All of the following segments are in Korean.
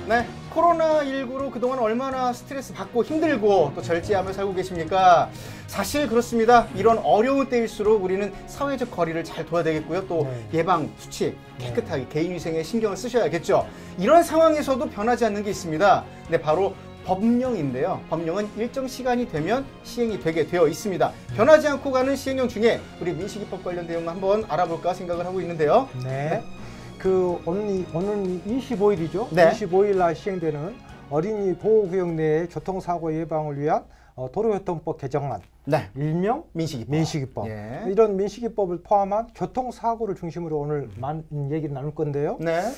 네, 코로나19로 그동안 얼마나 스트레스 받고 힘들고 또 절제하며 살고 계십니까? 사실 그렇습니다. 이런 어려운 때일수록 우리는 사회적 거리를 잘 둬야 되겠고요. 또 예방, 수칙, 깨끗하게 개인위생에 신경을 쓰셔야겠죠. 이런 상황에서도 변하지 않는 게 있습니다. 네, 바로 법령인데요. 법령은 일정 시간이 되면 시행이 되게 되어 있습니다. 변하지 않고 가는 시행령 중에 우리 민식이법 관련 내용 한번 알아볼까 생각을 하고 있는데요. 네. 오늘 25일이죠. 네. 25일 날 시행되는 어린이 보호구역 내의 교통사고 예방을 위한 도로교통법 개정안. 네. 일명 민식이법. 예. 이런 민식이법을 포함한 교통사고를 중심으로 오늘 얘기를 나눌 건데요. 네.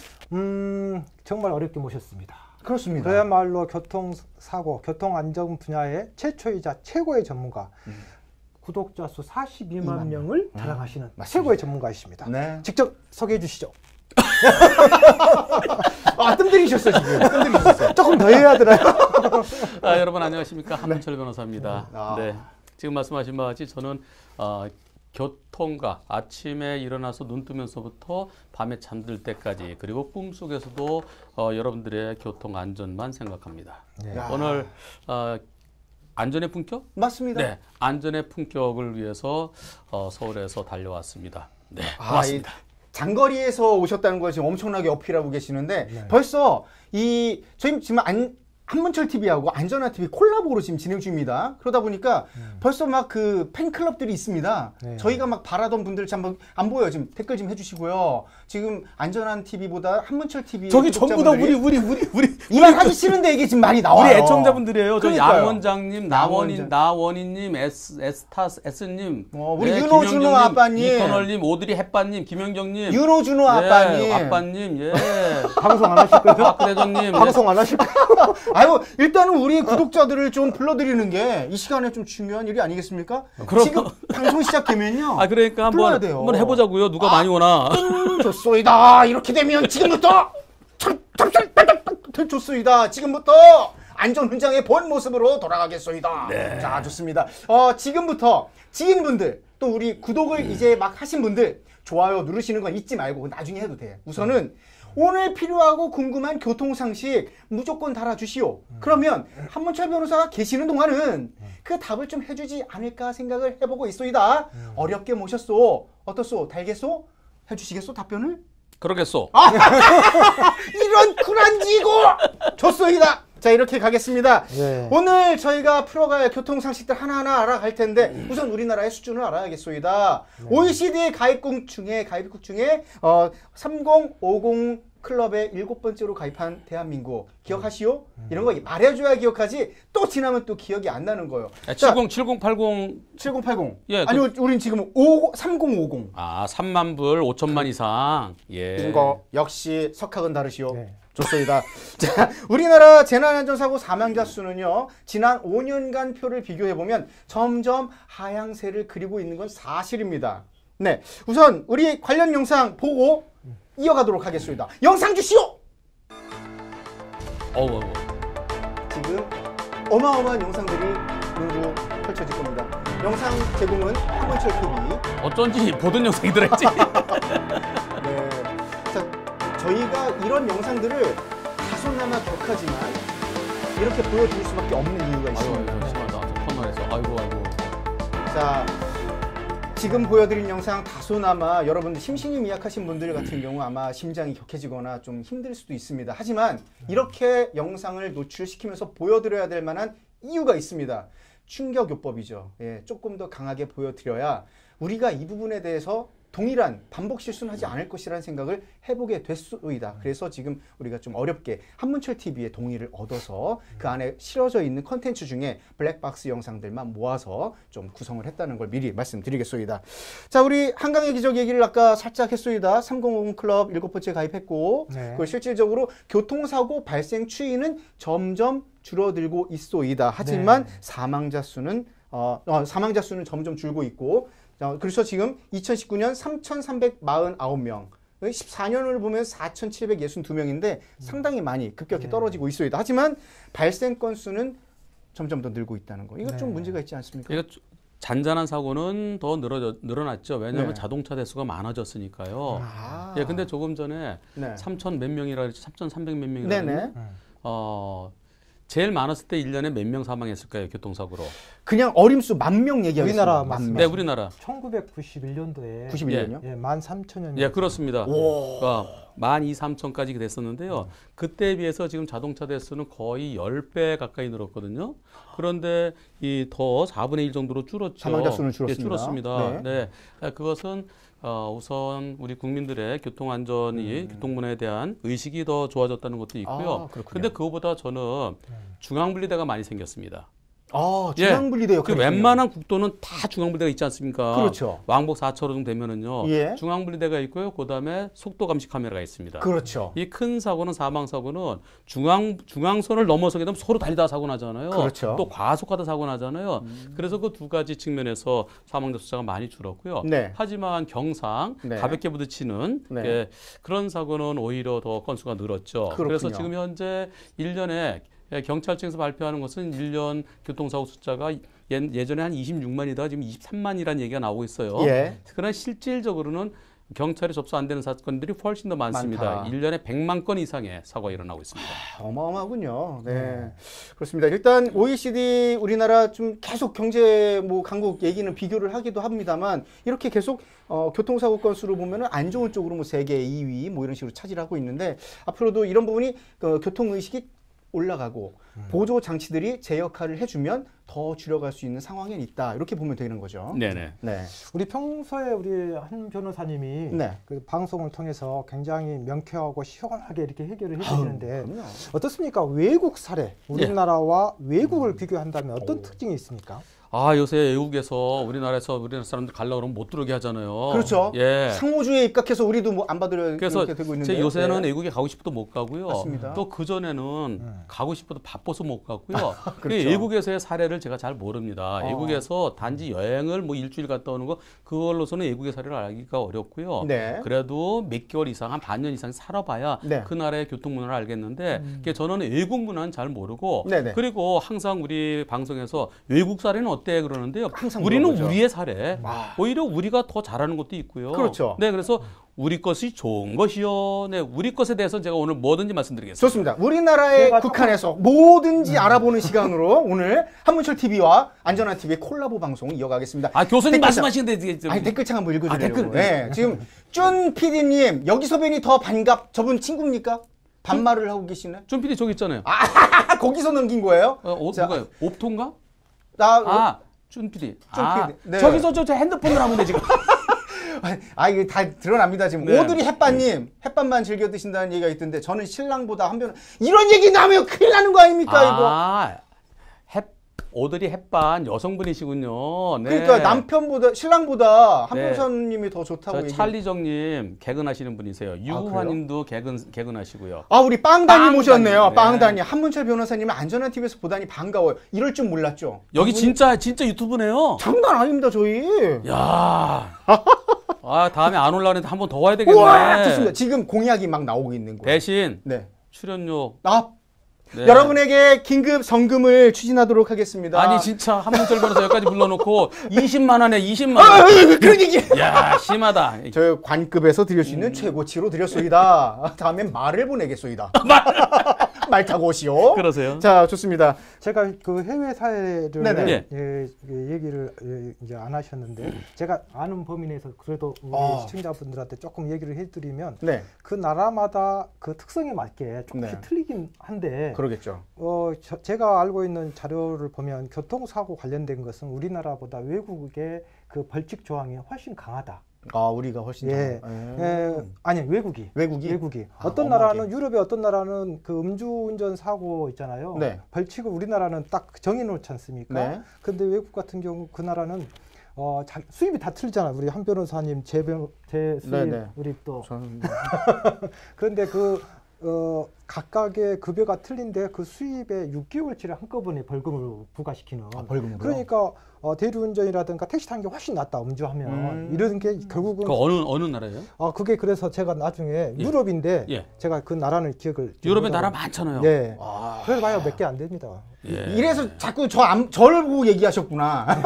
정말 어렵게 모셨습니다. 그렇습니다. 그야말로 교통사고, 교통안전 분야의 최초이자 최고의 전문가. 구독자 수 42만 명을 자랑하시는 최고의 전문가이십니다. 네. 직접 소개해 주시죠. 뜸 들이셨어요, 지금. 뜸 들이셨어요. 조금 더 해야 되나요? 여러분 안녕하십니까. 한문철 변호사입니다. 네. 지금 말씀하신 바와 같이 저는 교통과 아침에 일어나서 눈 뜨면서부터 밤에 잠들 때까지 그리고 꿈속에서도 여러분들의 교통 안전만 생각합니다. 네. 오늘 안전의 품격? 맞습니다. 네. 안전의 품격을 위해서 서울에서 달려왔습니다. 네. 고맙습니다. 장거리에서 오셨다는 걸 지금 엄청나게 어필하고 계시는데 벌써 저희 지금 한문철 TV하고 안전한 TV 콜라보로 지금 진행 중입니다. 그러다 보니까 벌써 막 그 팬클럽들이 있습니다. 네. 저희가 막 바라던 분들 참 안 보여요. 지금 댓글 좀 해주시고요. 지금 안전한 TV보다 한문철 TV 저기 전부 다 우리 이만 하기 싫은데 이게 지금 말이 나와요. 우리 애청자분들이에요. 저 그러니까요. 양원장님, 나원희님, S님, 우리 윤호준호 아빠님, 이터널님, 오드리 햇빠님, 김영경님, 윤호준호 아빠님, 아빠님, 예. 방송 안 하실 거예요? 박 대장님, 방송 안 하실 거예요? 아유, 일단은 우리 구독자들을 좀 불러드리는 게 이 시간에 좀 중요한 일이 아니겠습니까? 그럼. 지금 방송 시작되면요. 그러니까 불러야 돼요. 한번 해보자고요. 누가 많이 오나. 좋소이다. 이렇게 되면 지금부터 좋소이다. 지금부터 안전 훈장의 본 모습으로 돌아가겠소이다. 네. 자, 좋습니다. 지금부터 지인분들 또 우리 구독을 이제 막 하신 분들 좋아요 누르시는 건 잊지 말고 나중에 해도 돼. 우선은 오늘 필요하고 궁금한 교통상식 무조건 달아주시오. 그러면 한문철 변호사가 계시는 동안은 그 답을 좀 해주지 않을까 생각을 해보고 있소이다. 어렵게 모셨소. 어떻소? 달겠소? 해주시겠소? 답변을? 그러겠소. 이런 쿨한지고! 좋소이다. 자, 이렇게 가겠습니다. 네. 오늘 저희가 풀어갈 교통상식들 하나하나 알아갈 텐데 우선 우리나라의 수준을 알아야겠소이다. OECD의 가입국 중에 3050 클럽에 7번째로 가입한 대한민국 기억하시오? 이런 거 말해줘야 기억하지 또 지나면 또 기억이 안 나는 거예요. 7080 7080. 예, 아니요, 우린 지금 3050. 3만 불 5천만 이상. 예. 이거 역시 석학은 다르시오. 네. 좋습니다. 자, 우리나라 재난안전사고 사망자 수는요, 지난 5년간 표를 비교해보면 점점 하향세를 그리고 있는 건 사실입니다. 네. 우선, 우리 관련 영상 보고 이어가도록 하겠습니다. 영상 주시오! 지금 어마어마한 영상들이 눈으로 펼쳐질 겁니다. 영상 제공은 한문철 TV. 어쩐지 보던 영상이 들어있지. 네. 자, 저희가 이런 영상들을 다소나마 격하지만 이렇게 보여드릴 수밖에 없는 이유가 있습니다. 심하다. 터널에서. 아이고. 자, 지금 보여드린 영상 다소나마 여러분들 심신이 미약하신 분들 같은 경우 아마 심장이 격해지거나 좀 힘들 수도 있습니다. 하지만 이렇게 영상을 노출시키면서 보여드려야 될 만한 이유가 있습니다. 충격요법이죠. 예, 조금 더 강하게 보여드려야 우리가 이 부분에 대해서 동일한 반복 실수는 하지 않을 것이라는 생각을 해보게 됐소이다. 그래서 지금 우리가 좀 어렵게 한문철 TV의 동의를 얻어서 그 안에 실어져 있는 컨텐츠 중에 블랙박스 영상들만 모아서 좀 구성을 했다는 걸 미리 말씀드리겠소이다. 자, 우리 한강의 기적 얘기를 아까 살짝 했소이다. 3050 클럽 7번째 가입했고 그리고 실질적으로 교통사고 발생 추이는 점점 줄어들고 있소이다. 하지만 사망자 수는 점점 줄고 있고 그래서 지금 2019년 3,349명, 14년을 보면 4,762명인데 상당히 많이 급격히 떨어지고 있어요. 하지만 발생 건수는 점점 더 늘고 있다는 거. 이거 좀 문제가 있지 않습니까? 이거 잔잔한 사고는 더 늘어났죠. 왜냐하면 네. 자동차 대수가 많아졌으니까요. 예, 근데 조금 전에 네. 3,000 몇 명이라 그랬죠. 3,300 몇 명이라 네네. 그랬는데 제일 많았을 때 1년에 몇 명 사망했을까요? 교통사고로. 그냥 어림수 10,000명 얘기하겠습니다. 우리나라 맞습니다. 네, 우리나라. 1991년도에 91년요? 예, 13,000년. 예, 그렇습니다. 그러니까 12,3천까지 됐었는데요. 그때에 비해서 지금 자동차 대수는 거의 10배 가까이 늘었거든요. 그런데 이 더 4분의 1 정도로 줄었죠. 사망자 수는 예, 줄었습니다. 줄었습니다. 네. 그것은 우선 우리 국민들의 교통 안전이 교통 문화에 대한 의식이 더 좋아졌다는 것도 있고요. 그렇군요. 근데 그거보다 저는 중앙분리대가 많이 생겼습니다. 중앙분리대요. 그 웬만한 국도는 다 중앙분리대가 있지 않습니까? 그렇죠. 왕복 4차로등 되면은요. 예. 중앙분리대가 있고요. 그다음에 속도 감시 카메라가 있습니다. 그렇죠. 이 큰 사고는 사망 사고는 중앙선을 넘어서게 되면 서로 달리다 사고 나잖아요. 그렇죠. 또 과속하다 사고 나잖아요. 그래서 그 두 가지 측면에서 사망자 숫자가 많이 줄었고요. 네. 하지만 경상 네. 가볍게 부딪히는 네. 예, 그런 사고는 오히려 더 건수가 늘었죠. 그렇군요. 그래서 지금 현재 1년에 경찰청에서 발표하는 것은 1년 교통사고 숫자가 예전에 한 26만이다가 지금 23만이라는 얘기가 나오고 있어요. 예. 그러나 실질적으로는 경찰에 접수 안 되는 사건들이 훨씬 더 많습니다. 많다. 1년에 100만 건 이상의 사고가 일어나고 있습니다. 어마어마하군요. 네. 그렇습니다. 일단 OECD 우리나라 좀 계속 경제 강국 얘기는 비교를 하기도 합니다만 이렇게 계속 교통사고 건수로 보면은 안 좋은 쪽으로 세계 2위 이런 식으로 차지하고 있는데 앞으로도 이런 부분이 교통의식이 올라가고 보조 장치들이 제 역할을 해주면 더 줄여갈 수 있는 상황에 있다 이렇게 보면 되는 거죠. 네네. 네. 우리 평소에 우리 한 변호사님이 네. 그 방송을 통해서 굉장히 명쾌하고 시원하게 이렇게 해결을 해주시는데 어떻습니까? 외국 사례, 우리나라와 외국을 비교한다면 어떤 특징이 있습니까? 요새 외국에서 우리나라 사람들 가려고 그러면 못 들어오게 하잖아요. 그렇죠. 예. 상호주의에 입각해서 우리도 안 받으려 그래서 이렇게 되고 있는데 요새는 외국에 가고 싶어도 못 가고요. 맞습니다. 또 그전에는 가고 싶어도 바빠서 못 갔고요. 그렇죠. 외국에서의 사례를 제가 잘 모릅니다. 외국에서 단지 여행을 일주일 갔다 오는 거 그걸로서는 외국의 사례를 알기가 어렵고요. 네. 그래도 몇 개월 이상, 한 반년 이상 살아봐야 네. 그 나라의 교통 문화를 알겠는데 저는 외국 문화는 잘 모르고 네네. 그리고 항상 우리 방송에서 외국 사례는 어때 그러는데요. 항상 우리는 물어보죠. 우리의 사례, 오히려 우리가 더 잘하는 것도 있고요. 그렇죠. 네, 그래서 우리 것이 좋은 것이요. 네, 우리 것에 대해서 제가 오늘 뭐든지 말씀드리겠습니다. 좋습니다. 우리나라에 국한해서 뭐든지 알아보는 시간으로 오늘 한문철 TV와 안전한 TV의 콜라보 방송 이어가겠습니다. 교수님 댓글창. 말씀하시는데 댓글창 한번 읽어주려고. 댓글. 네, 지금 쭌 PD님 여기서 뵈니 더 반갑. 저분 친구입니까? 반말을 하고 계시네. 쭌 PD 저기 있잖아요. 거기서 넘긴 거예요? 자, 누가요? 옵토인가? 쭌 PD. 네. 저기서 저 핸드폰을 하면 돼 지금. 이게 다 드러납니다 지금. 네. 오드리 햇반님 햇반만 즐겨 드신다는 얘기가 있던데 저는 신랑보다 한 변 이런 얘기 나오면 큰일 나는 거 아닙니까 이거? 오드리 햇반 여성분이시군요. 네. 그러니까 남편보다 신랑보다 한 네. 변호사님이 더 좋다고 얘기. 찰리정님 개근하시는 분이세요. 유화님도 개근하시고요. 우리 빵단님 오셨네요. 네. 빵단님 한문철 변호사님을 안전한 TV에서 보다니 반가워요. 이럴 줄 몰랐죠. 여기 진짜 유튜브네요. 장난 아닙니다 저희. 야. 다음에 안 올라오는데 한 번 더 와야 되겠네. 우와, 좋습니다. 지금 공약이 막 나오고 있는 거예요. 대신 네. 출연료. 네. 여러분에게 긴급 성금을 추진하도록 하겠습니다. 아니 진짜 한문철 변호사 여기까지 불러놓고 20만 원에 20만 원. 그런 얘기. 야 심하다. 저 관급에서 드릴 수 있는 최고치로 드렸소이다. 다음엔 말을 보내겠소이다. 말 타고 오시오. 그러세요. 자 좋습니다. 제가 그 해외 사례를 네네. 얘기를 이제 안 하셨는데 제가 아는 범위 내에서 그래도 우리 시청자분들한테 조금 얘기를 해드리면 네. 그 나라마다 그 특성에 맞게 조금씩 네. 틀리긴 한데 그러겠죠. 제가 알고 있는 자료를 보면 교통사고 관련된 것은 우리나라보다 외국의 그 벌칙 조항이 훨씬 강하다. 우리가 훨씬 아니 외국이 어떤 나라는 유럽의 어떤 나라는 그 음주운전 사고 있잖아요. 네. 벌칙을 우리나라는 딱 정해놓지 않습니까? 네. 근데 외국 같은 경우 그 나라는 수입이 다 틀리잖아요. 우리 한 변호사님 제 수입 네네. 우리 또 저는 그런데 각각의 급여가 틀린데 그 수입의 6개월치를 한꺼번에 벌금으로 부과시키는. 벌금으로. 그러니까 대리운전이라든가 택시 타는 게 훨씬 낫다 음주하면 이런 게 결국은 그 어느 나라예요? 그게 그래서 제가 나중에 유럽인데 제가 그 나라는 기억을 유럽에 나라 많잖아요. 네. 그래서 봐요 몇 개 안 됩니다. 이래서 자꾸 저를 보고 얘기하셨구나.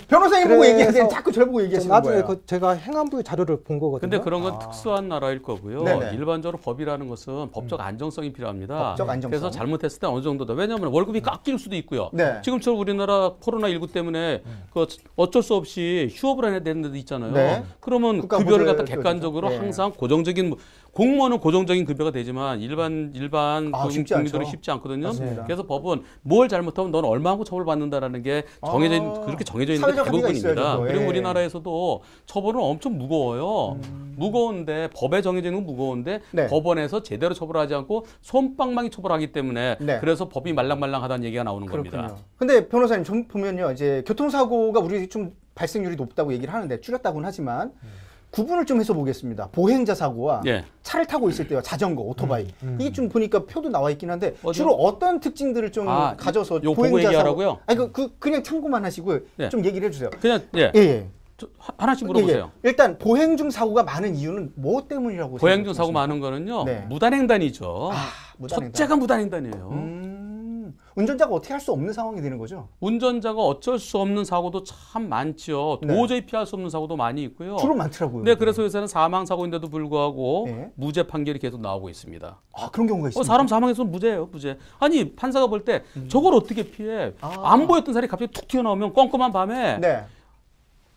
변호사님 보고 얘기하세요. 자꾸 저를 보고 얘기하시는 나중에 거예요. 제가 행안부의 자료를 본 거거든요. 근데 그런 건 특수한 나라일 거고요. 네네. 일반적으로 법이라는 것은 법적 안정성이 필요합니다. 법적 안정성. 그래서 잘못했을 때 어느 정도다. 왜냐하면 월급이 깎일 수도 있고요. 네. 지금처럼 우리나라 코로나19 때문에 그 어쩔 수 없이 휴업을 해야 되는 데도 있잖아요. 네. 그러면 국가 급여를 보조를 갖다 객관적으로 네. 항상 고정적인 공무원은 고정적인 급여가 되지만 일반 쉽지 국민들은 않죠. 쉽지 않거든요. 맞습니다. 그래서 법은 뭘 잘못하면 넌 얼마하고 처벌받는다라는 게 그렇게 정해져 있는 게 사회적 합의가 대부분입니다. 있어야죠. 그리고 예. 우리나라에서도 처벌은 엄청 무거워요. 무거운데 법에 정해져 있는 건 무거운데 네. 법원에서 제대로 처벌하지 않고 솜방망이 처벌하기 때문에 네. 그래서 법이 말랑말랑하다는 얘기가 나오는 겁니다. 근데 변호사님 좀 보면요. 이제 교통사고가 우리 좀 발생률이 높다고 얘기를 하는데 줄였다고는 하지만 구분을 좀 해서 보겠습니다. 보행자 사고와 예. 차를 타고 있을 때와 자전거, 오토바이 이게 좀 보니까 표도 나와 있긴 한데 어디요? 주로 어떤 특징들을 좀 가져서 요 보고 얘기하라고요? 아니 그냥 참고만 하시고 예. 좀 얘기를 해주세요. 그냥 하나씩 물어보세요. 일단 보행 중 사고가 많은 이유는 뭐 때문이라고 보행 중 사고 생각하십니까? 많은 거는요. 네. 무단횡단이죠. 무단횡단. 첫째가 무단횡단이에요. 운전자가 어떻게 할 수 없는 상황이 되는 거죠? 운전자가 어쩔 수 없는 사고도 참 많죠. 네. 도저히 피할 수 없는 사고도 많이 있고요. 주로 많더라고요. 네, 그래서 요새는 사망 사고인데도 불구하고 네. 무죄 판결이 계속 나오고 있습니다. 그런 경우가 있습니다. 사람 사망해서는 무죄예요, 무죄. 아니 판사가 볼 때 저걸 어떻게 피해? 안 보였던 사람이 갑자기 툭 튀어나오면 껌껌한 밤에 네.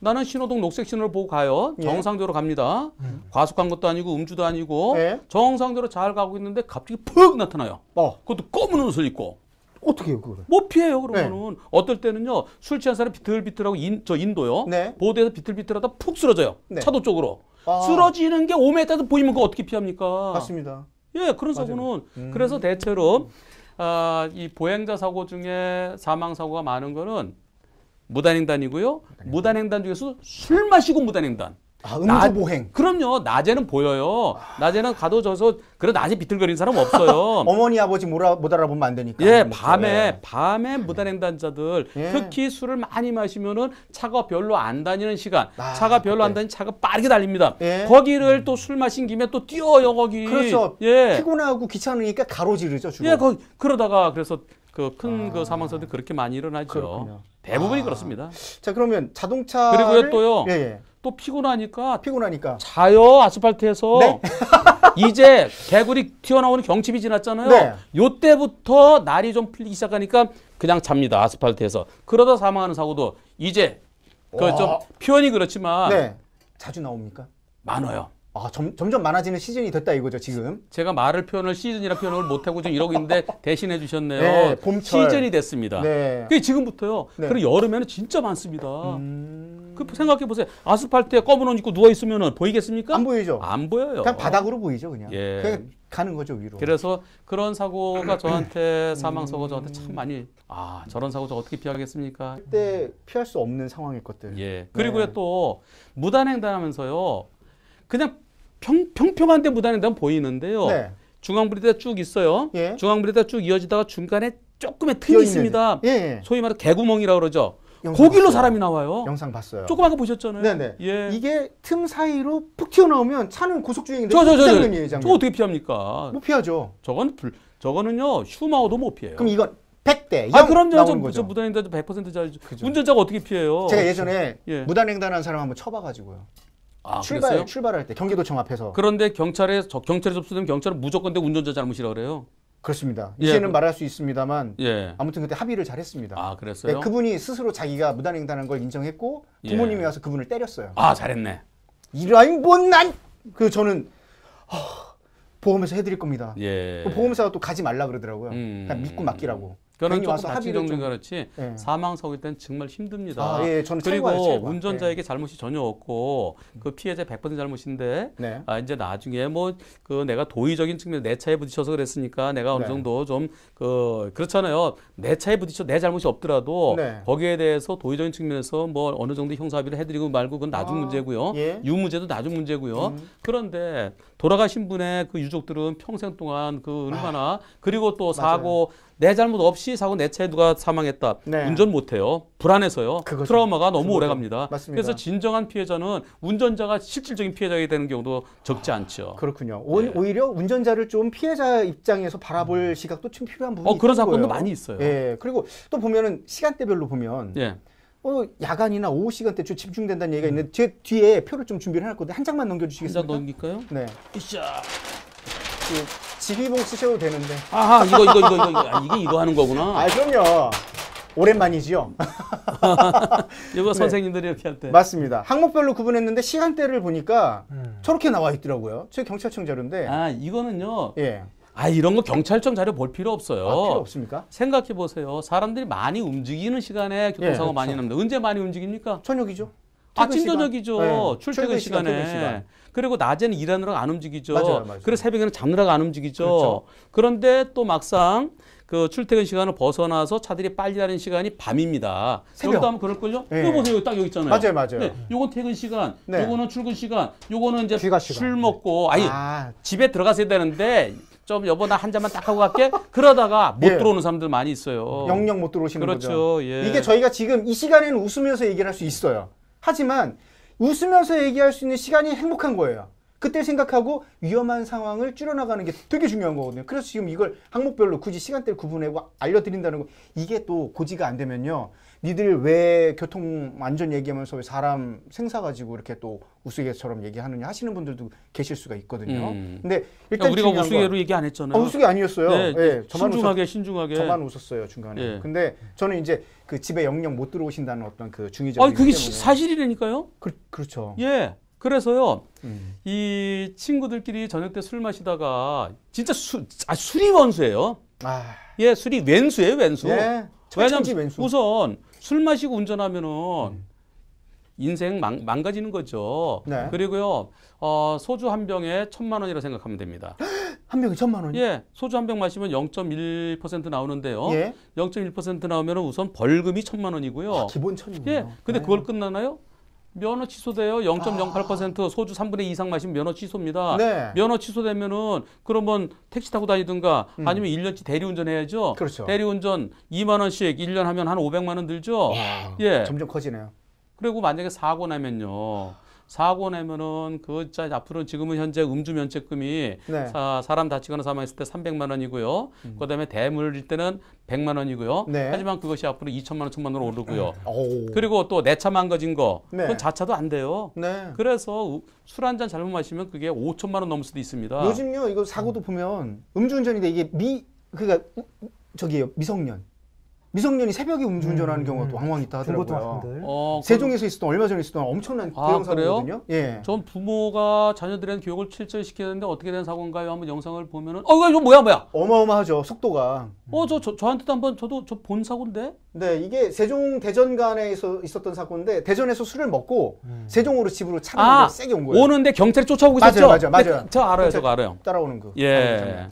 나는 신호등 녹색 신호를 보고 가요. 예. 정상대로 갑니다. 과속한 것도 아니고 음주도 아니고 예. 정상대로 잘 가고 있는데 갑자기 푹 나타나요. 그것도 검은 옷을 입고. 어떻게 해요, 그거를? 못 피해요, 그러면은. 어떨 때는요, 술 취한 사람 비틀비틀하고 인도요. 네. 보도에서 비틀비틀하다 푹 쓰러져요. 네. 차도 쪽으로. 쓰러지는 게 5m에서 보이면 그거 어떻게 피합니까? 맞습니다. 예, 그런 사고는. 그래서 대체로 이 보행자 사고 중에 사망 사고가 많은 거는 무단횡단이고요. 무단횡단 중에서 술 마시고 무단횡단. 음주보행. 그럼요. 낮에는 보여요. 낮에는 가둬져서 그래 낮에 비틀거리는 사람 없어요. 어머니 아버지 못 알아보면 안 되니까. 예, 밤에 무단횡단자들 예. 특히 술을 많이 마시면은 차가 별로 안 다니는 시간, 차가 별로 안 다니는 차가 빠르게 달립니다. 예. 거기를 또 술 마신 김에 또 뛰어요 거기. 그렇죠. 예. 피곤하고 귀찮으니까 가로지르죠 주로. 예, 그러다가 그래서 그 큰 사망사들이 그렇게 많이 일어나죠. 그렇군요. 대부분이 그렇습니다. 자 그러면 자동차 그리고요 또요. 예. 또 피곤하니까 자요 아스팔트에서. 네? 이제 개구리 튀어나오는 경칩이 지났잖아요. 네. 요때부터 날이 좀 풀리기 시작하니까 그냥 잡니다. 아스팔트에서. 그러다 사망하는 사고도 이제 그 좀 표현이 그렇지만 네. 자주 나옵니까? 많아요. 점점 많아지는 시즌이 됐다 이거죠 지금. 제가 시즌이라 표현을 못하고 좀 이러고 있는데 대신해 주셨네요. 네, 봄철. 시즌이 됐습니다. 네. 그게 지금부터요. 네. 그리고 여름에는 진짜 많습니다. 그 생각해 보세요. 아스팔트에 검은 옷 입고 누워 있으면 보이겠습니까? 안 보이죠. 안 보여요. 그냥 바닥으로 보이죠 그냥. 예. 그냥 가는 거죠 위로. 그래서 그런 사고가 저한테 사망 사고 저한테 참 많이 저런 사고 저 어떻게 피하겠습니까? 그때 피할 수 없는 상황일 것들. 예. 그리고요 또 무단횡단하면서요. 그냥 평평한데 무단횡단 보이는데요. 네. 중앙브리드가 쭉 있어요. 예. 중앙브리드가 쭉 이어지다가 중간에 조금의 틈이 있습니다. 예. 소위 말해 개구멍이라고 그러죠. 거길로 사람이 나와요. 영상 봤어요. 조금 아까 보셨잖아요. 네네. 예. 이게 틈 사이로 푹 튀어나오면 차는 고속주행인데 저 어떻게 피합니까? 못 피하죠. 저거는요 슈마어도 못 피해요. 그럼 이건 100대 0 그럼요. 저 무단횡단 100% 잘죠. 운전자가 어떻게 피해요? 제가 예전에 무단횡단한 사람 한번 쳐봐가지고요. 출발할 때 경기도청 앞에서. 그런데 경찰에 접수되면 경찰은 무조건 운전자 잘못이라고 그래요. 그렇습니다. 이제는 말할 수 있습니다만 아무튼 그때 합의를 잘했습니다. 그랬어요? 네, 그분이 스스로 자기가 무단횡단한 걸 인정했고 부모님이 와서 그분을 때렸어요. 잘했네. 이라인 못난 저는 보험회사 해드릴 겁니다. 예. 보험회사가 또 가지 말라 그러더라고요. 그냥 믿고 맡기라고. 그거는 괜히 조금 와서 합의를 다치는 좀 그렇지 예. 사망 사고 때는 정말 힘듭니다. 아, 예, 저는 그리고 최고예요, 최고. 운전자에게 잘못이 전혀 없고 그 피해자 100% 잘못인데 네. 이제 나중에 뭐 그 내가 도의적인 측면 내 차에 부딪혀서 그랬으니까 내가 어느 네. 정도 좀 그렇잖아요. 내 차에 부딪혀 내 잘못이 없더라도 네. 거기에 대해서 도의적인 측면에서 뭐 어느 정도 형사합의를 해드리고 말고 그건 나중 문제고요. 예. 유무죄도 나중 문제고요. 그런데 돌아가신 분의 그 유족들은 평생 동안 그 얼마나 그리고 또 사고 내 잘못 없이 사고 내 차에 누가 사망했다. 네. 운전 못해요. 불안해서요. 그거죠. 트라우마가 너무 그거죠. 오래 갑니다. 맞습니다. 그래서 진정한 피해자는 운전자가 실질적인 피해자가 되는 경우도 적지 않죠. 그렇군요. 네. 오히려 운전자를 좀 피해자 입장에서 바라볼 시각도 좀 필요한 부분이 그런 있는 사건도 거예요. 많이 있어요. 예. 그리고 또 보면은 시간대별로 보면 예. 야간이나 오후 시간대 좀 집중된다는 얘기가 있는데 제 뒤에 표를 좀 준비를 해놨거든요. 한 장만 한장 넘겨주시겠습니까? 넘길까요? 네. 이샤. 그 지휘봉 쓰셔도 되는데. 아하, 이게 이거 하는 거구나. 아, 그럼요. 오랜만이지요. 이거 선생님들이 이렇게 할 때. 맞습니다. 항목별로 구분했는데 시간대를 보니까 저렇게 나와 있더라고요. 제 경찰청 자료인데. 이거는요. 예. 이런 거 경찰청 자료 볼 필요 없어요. 필요 없습니까? 생각해 보세요. 사람들이 많이 움직이는 시간에 교통사고 예, 많이 납니다. 언제 많이 움직입니까? 저녁이죠. 아침 시간. 저녁이죠. 네, 출퇴근 시간에. 퇴근 시간. 그리고 낮에는 일하느라고 안 움직이죠. 맞아요. 그리고 새벽에는 잡느라고 안 움직이죠. 그렇죠. 그런데 또 막상 그 출퇴근 시간을 벗어나서 차들이 빨리 가는 시간이 밤입니다. 새벽. 여기도 하면 그럴걸요? 네. 이거 보세요. 딱 여기 있잖아요. 맞아요. 네, 요건 퇴근 시간, 네. 요거는 출근 시간, 요거는 이제 귀가 시간. 술 먹고 아, 집에 들어갔어야 되는데 좀 여보 나 한 잔만 딱 하고 갈게. 그러다가 못 예. 들어오는 사람들 많이 있어요. 영영 못 들어오시는 그렇죠. 거죠. 예. 이게 저희가 지금 이 시간에는 웃으면서 얘기를 할 수 있어요. 하지만 웃으면서 얘기할 수 있는 시간이 행복한 거예요. 그때 생각하고 위험한 상황을 줄여나가는 게 되게 중요한 거거든요. 그래서 지금 이걸 항목별로 굳이 시간대를 구분하고 알려드린다는 거, 이게 또 고지가 안 되면요. 니들 왜 교통 안전 얘기하면서 왜 사람 생사 가지고 이렇게 또 우스갯처럼 얘기하느냐 하시는 분들도 계실 수가 있거든요. 근데 일단 우리가 중요한 우스개로 건, 얘기 안 했잖아요. 우스개 아니었어요. 네, 예, 신중하게. 저만 웃었어요 중간에. 예. 근데 저는 이제 그 집에 영영 못 들어오신다는 어떤 그 중의적인 그게 때문에. 사실이라니까요. 그렇죠. 예. 그래서요, 이 친구들끼리 저녁 때 술 마시다가 진짜 술이 원수예요. 아, 예, 술이 왼수예요, 왼수. 예, 철천지 왼수. 우선 술 마시고 운전하면은 인생 망가지는 거죠. 네. 그리고요, 소주 한 병에 1,000만 원이라 생각하면 됩니다. 한 병에 1,000만 원이? 예, 소주 한 병 마시면 0.1% 나오는데요. 예. 0.1% 나오면 우선 벌금이 1,000만 원이고요. 기본 1,000이네요. 예, 근데 네. 그걸 끝나나요? 면허 취소돼요. 0.08% 소주 3분의 2 이상 마시면 면허 취소입니다. 네. 면허 취소되면은 그러면 택시 타고 다니든가 아니면 1년치 대리운전 해야죠. 그렇죠. 대리운전 2만 원씩 1년 하면 한 500만 원 들죠. 예. 점점 커지네요. 그리고 만약에 사고 나면요. 사고 나면은 그 앞으로 지금은 현재 음주 면책금이 네. 사람 다치거나 사망했을 때 300만 원이고요. 그다음에 대물일 때는 100만 원이고요. 네. 하지만 그것이 앞으로 2천만 원, 1천만 원으로 오르고요. 오. 그리고 또 내 차 망가진 거 네. 그건 자차도 안 돼요. 네. 그래서 술 한 잔 잘못 마시면 그게 5천만 원 넘을 수도 있습니다. 요즘요 이거 사고도 보면 음주운전인데 이게 그러니까 저기요 미성년이 새벽에 음주운전하는 경우가 또 왕왕 있다 하더라고요. 중고등학생들. 세종에서 있었던 얼마 전에 있었던 엄청난 대형 사고거든요. 예. 전 부모가 자녀들의 교육을 철저히 시켜야 되는데 어떻게 된 사고인가요? 한번 영상을 보면은 이거 뭐야? 어마어마하죠 속도가. 저한테도 한번 저도 본 사고인데. 네, 이게 세종 대전 간에서 있었던 사고인데 대전에서 술을 먹고 세종으로 집으로 차가 세게 온 거예요. 오는데 경찰이 쫓아오고 있었죠. 맞아요. 저 알아요, 저거 알아요. 따라오는 거. 예.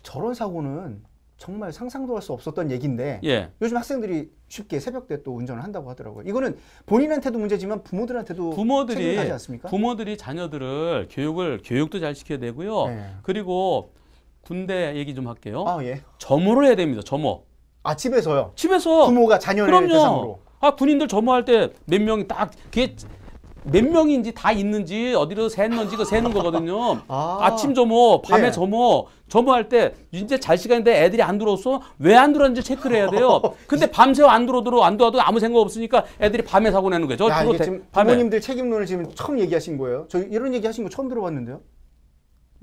저런 사고는 정말 상상도 할 수 없었던 얘기인데 예. 요즘 학생들이 쉽게 새벽때 또 운전을 한다고 하더라고요. 이거는 본인한테도 문제지만 부모들한테도 책임이 가지 않습니까? 부모들이 자녀들을 교육도 잘 시켜야 되고요. 네. 그리고 군대 얘기 좀 할게요. 아, 예. 점호를 해야 됩니다. 점호. 아, 집에서요? 집에서 부모가 자녀를 그럼요. 대상으로. 군인들 점호할 때 몇 명이 딱 그게 몇 명인지 다 있는지 어디로 샜는지 그 세는 거거든요. 아침 점호, 밤에 네. 점호할 때 이제 잘 시간인데 애들이 안 들어왔어? 왜 안 들어왔는지 체크를 해야 돼요. 근데 밤새 안 들어와도 아무 생각 없으니까 애들이 밤에 사고 내는 거예요. 이게 지금 부모님들 책임론을 지금 처음 얘기하신 거예요? 저 이런 얘기 하신 거 처음 들어봤는데요?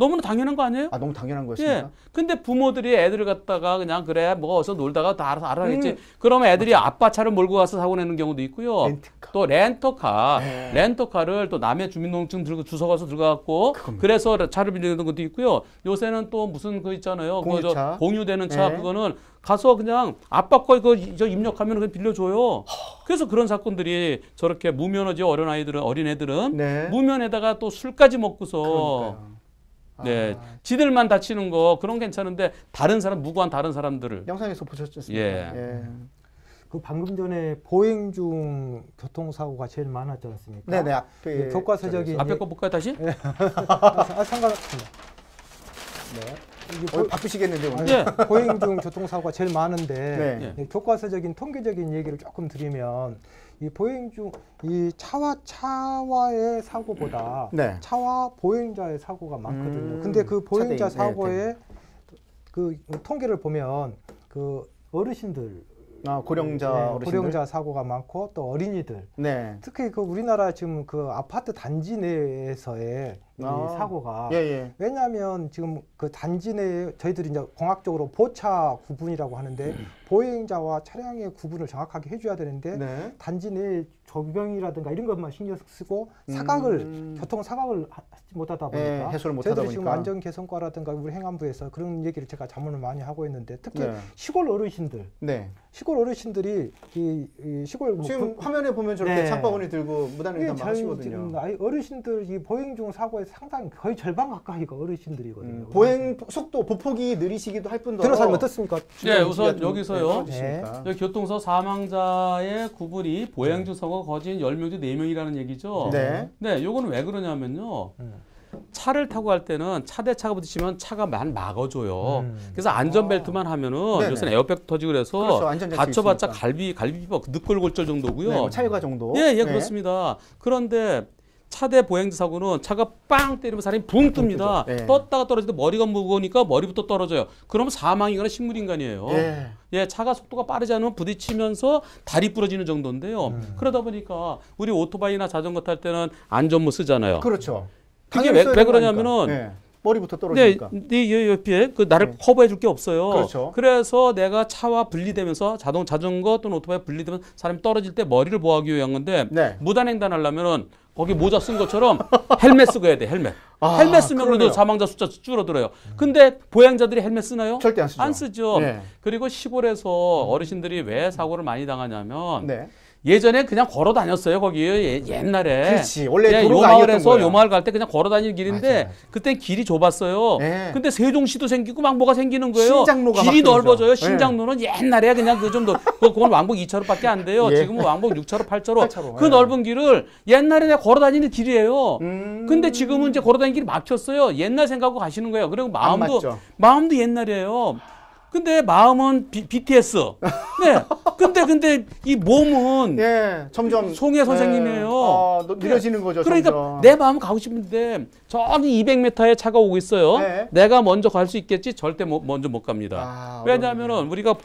너무나 당연한 거 아니에요? 아, 너무 당연한 거였습니까? 예. 근데 부모들이 애들을 갖다가 그냥 그래 뭐 어서 놀다가 다 알아서 하겠지. 그러면 애들이 아빠 차를 몰고 가서 사고 내는 경우도 있고요. 렌트카. 또 렌터카. 네. 렌터카를 또 남의 주민등록증 들고 주워 가서 들어가고 그래서 차를 빌리는 것도 있고요. 요새는 또 무슨 그 있잖아요. 공유차. 공유되는 차 네. 그거는 가서 그냥 아빠 거 이거 저 입력하면 그냥 빌려줘요. 그래서 그런 사건들이 저렇게 무면허지 어린애들은 네. 무면에다가 또 술까지 먹고서 그러니까요. 네, 지들만 다치는 거 그런 괜찮은데 다른 사람 무고한 다른 사람들을 영상에서 보셨습니까? 예. 그 방금 전에 보행 중 교통사고가 제일 많았지 않습니까? 네네. 앞에 교과서적인 앞에 거 볼까요 다시? 상관없습니다. 네. 바쁘시겠는데 오늘. 예. 보행 중 교통사고가 제일 많은데 네. 교과서적인 통계적인 얘기를 조금 드리면 이 보행 중 이 차와의 사고보다 네. 차와 보행자의 사고가 많거든요. 근데 그 차대인, 보행자 네, 사고의 그 통계를 보면 그 어르신들 고령자 어르신들. 고령자 사고가 많고 또 어린이들 네. 특히 그 우리나라 지금 그 아파트 단지 내에서의 이 사고가 예. 왜냐하면 지금 그 단지 내에 저희들이 이제 공학적으로 보차 구분이라고 하는데 보행자와 차량의 구분을 정확하게 해줘야 되는데 네. 단지 내 조경이라든가 이런 것만 신경 쓰고 사각을 교통 사각을 하지 못하다 보니까 해소를 못하다 저희들이 지금 보니까. 안전 개선과라든가 우리 행안부에서 그런 얘기를 제가 자문을 많이 하고 있는데 특히 네. 시골 어르신들 네. 시골 어르신들이 이 시골 뭐 지금 화면에 보면 저렇게 네. 장바구니 들고 무단횡단 저희 하시거든요. 지금 어르신들 이 보행 중 사고의 상당히 거의 절반 가까이가 어르신들이거든요. 보행 속도 보폭이 느리시기도 할 뿐더러 변호사님 어떻습니까? 네, 우선 여기서요. 네. 여기 교통사고 사망자의 구분이 보행 중 사고가 거진 10명 중 4명이라는 얘기죠. 네. 네, 요거는 왜 그러냐면요. 차를 타고 갈 때는 차 대 차가 부딪히면 차가 막아줘요. 그래서 안전벨트만 하면은 네네. 요새는 에어백도 터지고 그래서 그렇죠. 안전장치 다쳐봤자 있으니까. 갈비뼈 늑골골절 정도고요. 네, 뭐 찰과 정도. 예, 네. 그렇습니다. 그런데 차대 보행자 사고는 차가 빵 때리면 사람이 붕 뜹니다. 뜨죠. 예. 떴다가 떨어질 때 머리가 무거우니까 머리부터 떨어져요. 그러면 사망이거나 식물인간이에요. 예, 차가 속도가 빠르지 않으면 부딪히면서 다리 부러지는 정도인데요. 그러다 보니까 우리 오토바이나 자전거 탈 때는 안전모 쓰잖아요. 그렇죠. 그게 왜 그러냐면은 네. 머리부터 네, 떨어지니까. 네 옆에 그 나를 커버해 줄 게 없어요. 그렇죠. 그래서 내가 차와 분리되면서 자전거 또는 오토바이 분리되면 사람이 떨어질 때 머리를 보호하기 위한 건데 네. 무단횡단 하려면은 거기 모자 쓴 것처럼 헬멧 쓰고 해야 돼. 헬멧. 헬멧 쓰면 그래도 그러네요. 사망자 숫자 줄어들어요. 근데 보행자들이 헬멧 쓰나요? 절대 안 쓰죠. 안 쓰죠. 네. 그리고 시골에서 어르신들이 왜 사고를 많이 당하냐면 네. 예전에 그냥 걸어 다녔어요. 거기 옛날에. 그렇지. 원래 예, 도로가 요 마을에서 아니었던 거예요. 요 마을 갈 때 그냥 걸어 다니는 길인데 맞아. 그땐 길이 좁았어요. 네. 근데 세종시도 생기고 막 뭐가 생기는 거예요. 신장로가 길이 막 넓어져요. 생기죠. 신장로는 옛날에 그냥 그 정도 그건 왕복 2차로밖에 안 돼요. 예. 지금은 왕복 6차로, 8차로. 8차로, 그 예. 넓은 길을 옛날에 내가 걸어 다니는 길이에요. 근데 지금은 이제 걸어 다니는 길이 막혔어요. 옛날 생각하고 가시는 거예요. 그리고 맞죠. 마음도 옛날이에요. 근데 마음은 BTS. 네. 근데 이 몸은 예, 점점 송혜 선생님이에요. 느려지는 거죠. 그러니까 점점. 내 마음 가고 싶은데 저기 200m에 차가 오고 있어요. 네. 내가 먼저 갈 수 있겠지? 절대 먼저 못 갑니다. 왜냐하면은 우리가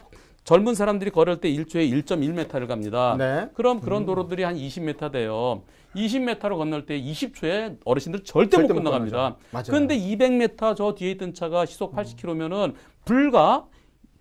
젊은 사람들이 걸을 때 1초에 1.1m를 갑니다. 네. 그럼 그런 도로들이 한 20m 돼요. 20m를 건널 때 20초에 어르신들 절대 못 건너갑니다. 그런데 200m 저 뒤에 있던 차가 시속 80km면은 불과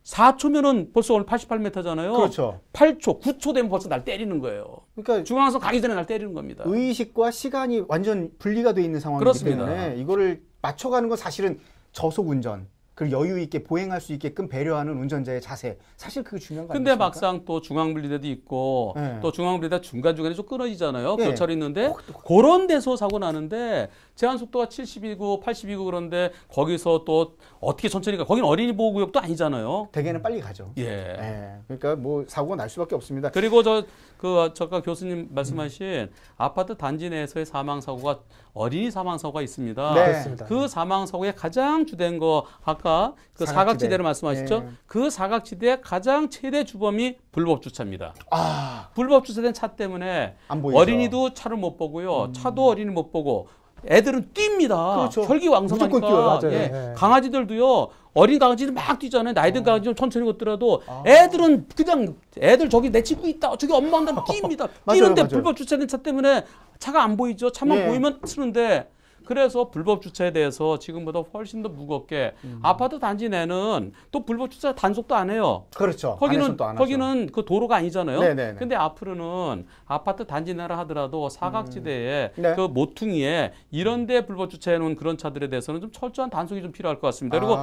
4초면은 벌써 오늘 88m잖아요. 그렇죠. 8초, 9초 되면 벌써 날 때리는 거예요. 그러니까 중앙선 가기 전에 날 때리는 겁니다. 의식과 시간이 완전 분리가 돼 있는 상황이기 그렇습니다. 때문에 이거를 맞춰가는 건 사실은 저속 운전, 그리고 여유 있게 보행할 수 있게끔 배려하는 운전자의 자세, 사실 그게 중요한 거 근데 아닙니까? 막상 또 중앙분리대도 있고 네. 또 중앙분리대 중간중간에 좀 끊어지잖아요. 네. 교차로 있는데 그런 데서 사고 나는데 제한 속도가 70이고 80이고 그런데 거기서 또 어떻게 천천히 가? 거긴 어린이 보호구역도 아니잖아요. 대개는 빨리 가죠. 예. 예. 그러니까 뭐 사고가 날 수밖에 없습니다. 그리고 아까 교수님 말씀하신 아파트 단지 내에서의 사망 사고가 어린이 사망 사고가 있습니다. 네. 그렇습니다. 그 사망 사고의 가장 주된 거 아까 그 사각지대를 말씀하셨죠? 네. 그 사각지대의 가장 최대 주범이 불법 주차입니다. 아, 불법 주차된 차 때문에 안 보이죠. 어린이도 차를 못 보고요. 차도 어린이 못 보고 애들은 뜁니다. 그렇죠. 혈기왕성하니까. 무조건 뛰어요. 맞아요. 예. 네. 강아지들도요. 어린 강아지들 막 뛰잖아요. 나이 든 강아지 좀 천천히 걷더라도 애들은 그냥 애들 저기 내 친구 있다. 저기 엄마 온다면 뜁니다. 맞아요, 뛰는데 맞아요. 불법 주차된 차 때문에 차가 안 보이죠. 차만 예. 보이면 쓰는데 그래서 불법 주차에 대해서 지금보다 훨씬 더 무겁게 아파트 단지 내는 또 불법 주차 단속도 안 해요. 그렇죠. 거기는 그 도로가 아니잖아요. 네네네. 근데 앞으로는 아파트 단지 내라 하더라도 사각지대에 네. 그 모퉁이에 이런데 불법 주차해 놓은 그런 차들에 대해서는 좀 철저한 단속이 좀 필요할 것 같습니다. 그리고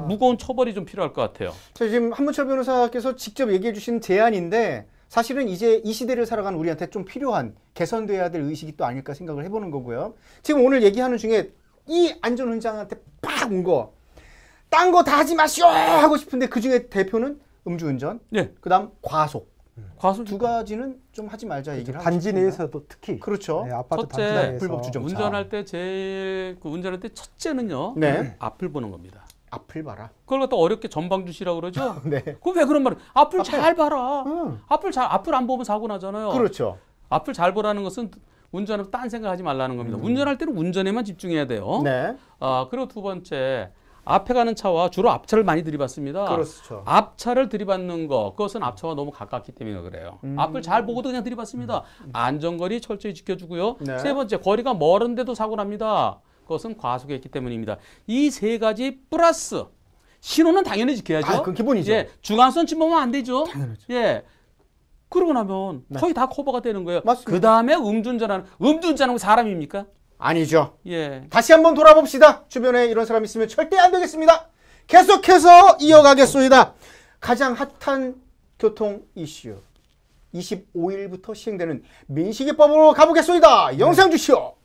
무거운 처벌이 좀 필요할 것 같아요. 자, 지금 한문철 변호사께서 직접 얘기해 주신 제안인데 사실은 이제 이 시대를 살아가는 우리한테 좀 필요한 개선돼야 될 의식이 또 아닐까 생각을 해보는 거고요. 지금 오늘 얘기하는 중에 이 안전훈장한테 팍 온 거, 딴 거 다 하지 마시오 하고 싶은데 그 중에 대표는 음주운전, 네. 그다음 과속. 과속 두 가지는 좀 하지 말자 얘기를 하고 단지 싶습니다. 내에서도 특히 그렇죠. 네, 아파트 첫째, 단지 내에서 불법 주정차. 운전할 때 제일 운전할 때 첫째는요. 네. 앞을 보는 겁니다. 앞을 봐라. 그걸 갖다 어렵게 전방주시라고 그러죠. 네. 그럼 왜 그런 말을? 앞을 잘 봐라. 응. 앞을 안 보면 사고 나잖아요. 그렇죠. 앞을 잘 보라는 것은 운전하면 딴 생각하지 말라는 겁니다. 운전할 때는 운전에만 집중해야 돼요. 네. 그리고 두 번째, 앞에 가는 차와 주로 앞차를 많이 들이받습니다. 그렇죠. 앞차를 들이받는 거, 그것은 앞차와 너무 가깝기 때문에 그래요. 앞을 잘 보고도 그냥 들이받습니다. 안전거리 철저히 지켜주고요. 네. 세 번째, 거리가 멀은데도 사고 납니다. 그것은 과속에 있기 때문입니다. 이 세 가지 플러스 신호는 당연히 지켜야죠. 그건 기본이죠. 예, 중앙선 침범하면 안 되죠. 당연하죠. 예. 그러고 나면 네. 거의 다 커버가 되는 거예요. 맞습니다. 그 다음에 음주운전하는 사람입니까? 아니죠. 예. 다시 한번 돌아봅시다. 주변에 이런 사람 있으면 절대 안 되겠습니다. 계속해서 이어가겠습니다. 가장 핫한 교통 이슈. 25일부터 시행되는 민식이법으로 가보겠습니다. 영상 주시오.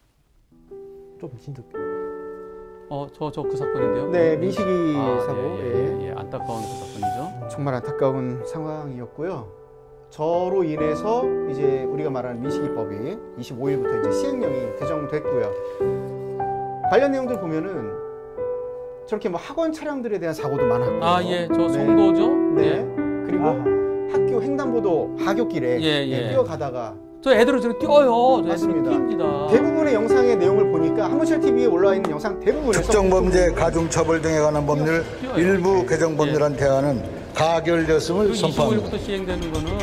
좀 진득. 저 그 사건인데요. 네, 민식이 사고. 예. 안타까운 그 사건이죠. 정말 안타까운 상황이었고요. 저로 인해서 이제 우리가 말하는 민식이법이 25일부터 이제 시행령이 개정됐고요. 관련 내용들 보면은 저렇게 뭐 학원 차량들에 대한 사고도 많았고요. 예. 저 송도죠. 네. 예. 그리고 학교 횡단보도 하굣길에 예. 뛰어가다가 저 애들은 저렇게 뛰어요. 저 맞습니다. 애들은 뜁니다. 대부분의 영상의 내용을 보니까 한문철 TV에 올라와 있는 영상 대부분에서 특정범죄 가중처벌 등에 관한 법률 일부 개정 법률안 대안은 가결되었음을 그리고 선포합니다. 25일부터 시행되는 거는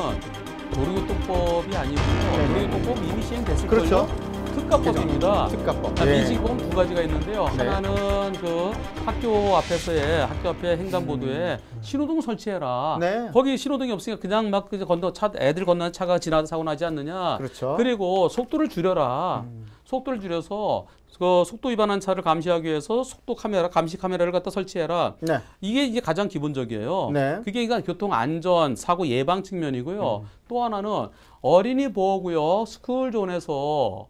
도로교통법이 아니고요. 도로교통법 이미 시행됐을 그렇죠. 거예요. 특가법입니다. 특가법. 민식이법은 두 가지가 있는데요. 네. 하나는 그 학교 앞에 횡단보도에 신호등 설치해라. 네. 거기 신호등이 없으니까 그냥 막 애들 건너는 차가 지나다 사고 나지 않느냐. 그렇죠. 그리고 속도를 줄여라. 속도를 줄여서 그 속도 위반한 차를 감시하기 위해서 속도 카메라, 감시 카메라를 갖다 설치해라. 네. 이게 가장 기본적이에요. 네. 그게 그러니까 교통 안전, 사고 예방 측면이고요. 또 하나는 어린이 보호구역 스쿨존에서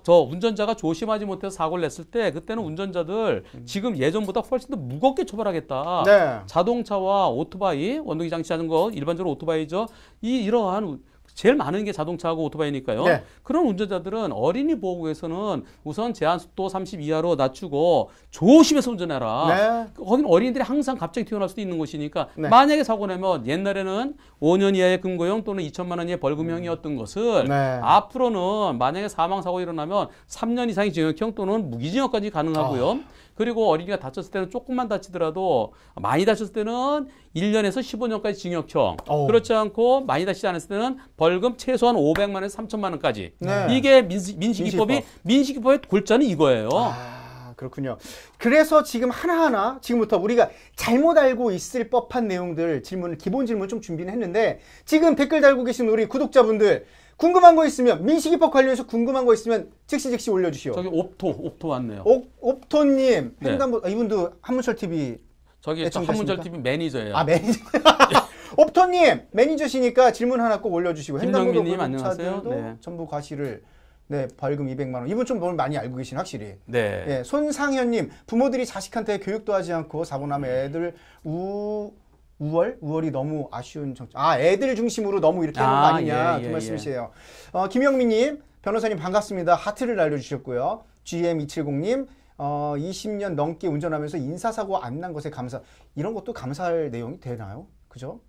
저 운전자가 조심하지 못해서 사고를 냈을 때 그때는 운전자들 지금 예전보다 훨씬 더 무겁게 처벌하겠다. 네. 자동차와 오토바이, 원동기 장치 자전거, 일반적으로 오토바이죠. 이러한 제일 많은 게 자동차하고 오토바이니까요. 네. 그런 운전자들은 어린이 보호구에서는 우선 제한 속도 30 이하로 낮추고 조심해서 운전해라. 네. 거기는 어린이들이 항상 갑자기 튀어나올 수도 있는 곳이니까 네. 만약에 사고 내면 옛날에는 5년 이하의 금고형 또는 2천만 원 이하의 벌금형이었던 것을 네. 앞으로는 만약에 사망사고 일어나면 3년 이상의 징역형 또는 무기징역까지 가능하고요. 그리고 어린이가 다쳤을 때는 조금만 다치더라도 많이 다쳤을 때는 1년에서 15년까지 징역형. 그렇지 않고 많이 다치지 않았을 때는 벌금 최소한 500만 원에서 3천만 원까지. 네. 이게 민식이법의 골자는 이거예요. 그렇군요. 그래서 지금 하나하나 지금부터 우리가 잘못 알고 있을 법한 내용들 기본 질문 좀 준비는 했는데 지금 댓글 달고 계신 우리 구독자분들 궁금한 거 있으면 민식이법 관련해서 궁금한 거 있으면 즉시 올려주시오. 저기 옵토 왔네요. 옵토님 네. 횡단보 이분도 한문철 TV 저기 한문철 TV 매니저예요. 매니저. 옵토님 매니저시니까 질문 하나 꼭 올려주시고 김정민님 안녕하세요. 네. 전부 과실을 벌금 200만 원. 이분 좀 뭘 많이 알고 계신 확실히. 네. 예, 손상현님 부모들이 자식한테 교육도 하지 않고 사고 나면 애들 우월이 너무 아쉬운 정책. 애들 중심으로 너무 이렇게 하는 거 아니냐 그 말씀이세요. 김영민님 변호사님 반갑습니다. 하트를 날려주셨고요. GM270님 20년 넘게 운전하면서 인사사고 안 난 것에 감사. 이런 것도 감사할 내용이 되나요? 그죠?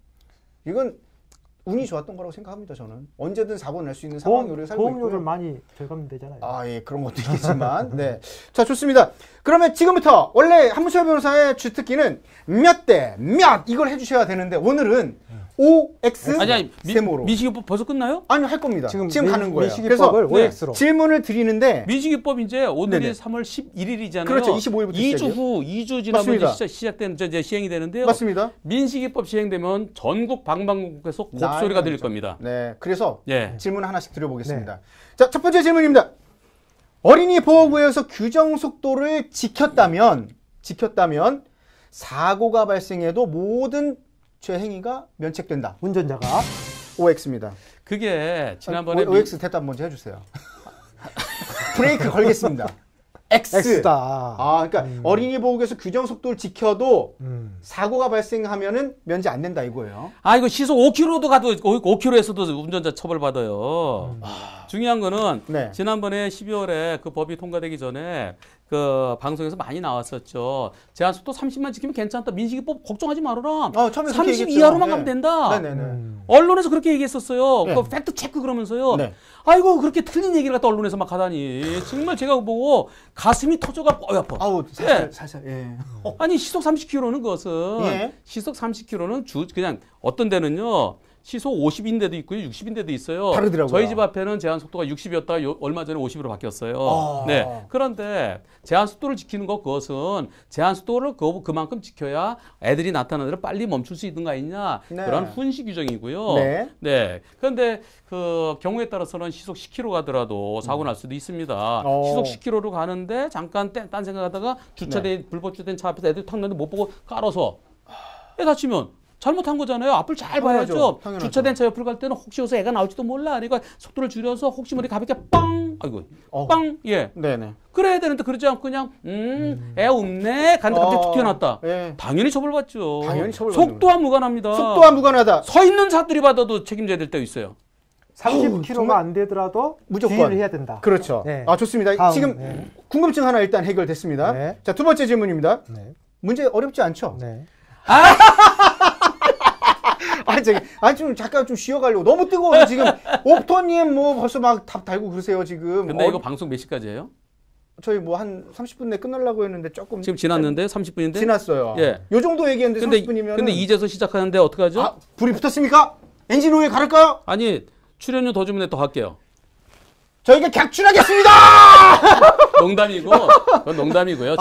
이건 운이 좋았던 거라고 생각합니다. 저는 언제든 사고 날 수 있는 상황에 우리가 살고 있고요. 보험료를 많이 절감되잖아요. 예, 그런 것도 있겠지만, 네, 자 좋습니다. 그러면 지금부터 원래 한문철 변호사의 주특기는 몇 대 몇 이걸 해주셔야 되는데 오늘은 OX 아니 세모로. 민식이법 벌써 끝나요? 아니요, 할 겁니다. 지금 가는 거예요. 민식이법을 그래서 OX로. 질문을 드리는데 민식이법 이제 오늘이 네네. 3월 11일이잖아요. 그렇죠. 25일부터 2주 후, 2주 지나면 맞습니다. 시작된 이제 시행이 되는데요. 맞습니다. 민식이법 시행되면 전국 방방곡곡에서 곡소리가 들릴 겁니다. 네, 그래서 예. 질문 하나씩 드려보겠습니다. 자, 첫 번째 질문입니다. 어린이 보호구역에서 규정 속도를 지켰다면 사고가 발생해도 모든 죄 행위가 면책된다. 운전자가 OX입니다. 그게 지난번에 OX 대답 먼저 해주세요. 브레이크 걸겠습니다. X다. 아, 그러니까 어린이 보호구역에서 규정 속도를 지켜도 사고가 발생하면은 면제 안 된다 이거예요. 아 이거 시속 5km도 가도 5km에서도 운전자 처벌 받아요. 중요한 거는 네. 지난번에 12월에 그 법이 통과되기 전에 그 방송에서 많이 나왔었죠. 제한 속도 30만 지키면 괜찮다. 민식이법 걱정하지 말아라. 처음에 30 그렇게 이하로만 얘기했죠. 가면 된다. 네네네. 언론에서 그렇게 얘기했었어요. 네. 그 팩트 체크 그러면서요. 네. 아이고 그렇게 틀린 얘기를 갖다 언론에서 막 하다니. 정말 제가 보고 가슴이 터져가 아파. 아우 살살 예. 아니 시속 30km는 그것은 예. 시속 30km는 그냥 어떤 데는요. 시속 50인데도 있고요, 60인데도 있어요. 다르더라고요. 저희 집 앞에는 제한 속도가 60이었다가 얼마 전에 50으로 바뀌었어요. 네. 그런데 제한 속도를 지키는 것 그것은 제한 속도를 그만큼 지켜야 애들이 나타나는 대로 빨리 멈출 수 있는 거 아니냐 네. 그런 훈시 규정이고요. 네. 네. 그런데 그 경우에 따라서는 시속 10km 가더라도 사고 날 수도 있습니다. 시속 10km로 가는데 잠깐 딴 생각하다가 주차된 불법 주차된 차 앞에서 애들 탁 넣는데 못 보고 깔아서 애 다치면. 잘못한 거잖아요. 앞을 잘 봐야죠. 당연하죠. 주차된 차 옆을 갈 때는 혹시 여기서 애가 나올지도 몰라. 그러니까 속도를 줄여서 혹시 머리 가볍게 빵! 아이고, 빵! 예. 네네. 그래야 되는데 그러지 않고 그냥 애 없네. 갔는데 갑자기 툭 튀어나왔다. 예. 당연히 처벌받죠. 당연히 처벌받는 속도와 무관합니다. 속도와 무관하다. 서 있는 사람들이 받아도 책임져야 될 때 있어요. 30km가 정말 안 되더라도 무조건. 주의를 해야 된다. 그렇죠. 네. 아 좋습니다. 다음, 지금 네. 궁금증 하나 일단 해결됐습니다. 네. 자, 두 번째 질문입니다. 네. 문제 어렵지 않죠? 네. 좀 잠깐 좀 쉬어가려고 너무 뜨거워서 지금 옵토님 뭐 벌써 막 답 달고 그러세요 지금. 근데 이거 방송 몇 시까지예요? 저희 뭐 한 30분 내에 끝나려고 했는데 조금 지금 지났는데 30분인데? 지났어요. 예. 요 정도 얘기했는데 근데 30분이면 근데 이제서 시작하는데 어떡하죠? 아, 불이 붙었습니까? 엔진 오일 갈을까요? 아니 출연료 더 주면 더 할게요. 저희가 객출하겠습니다. 농담이고 그건 농담이고요.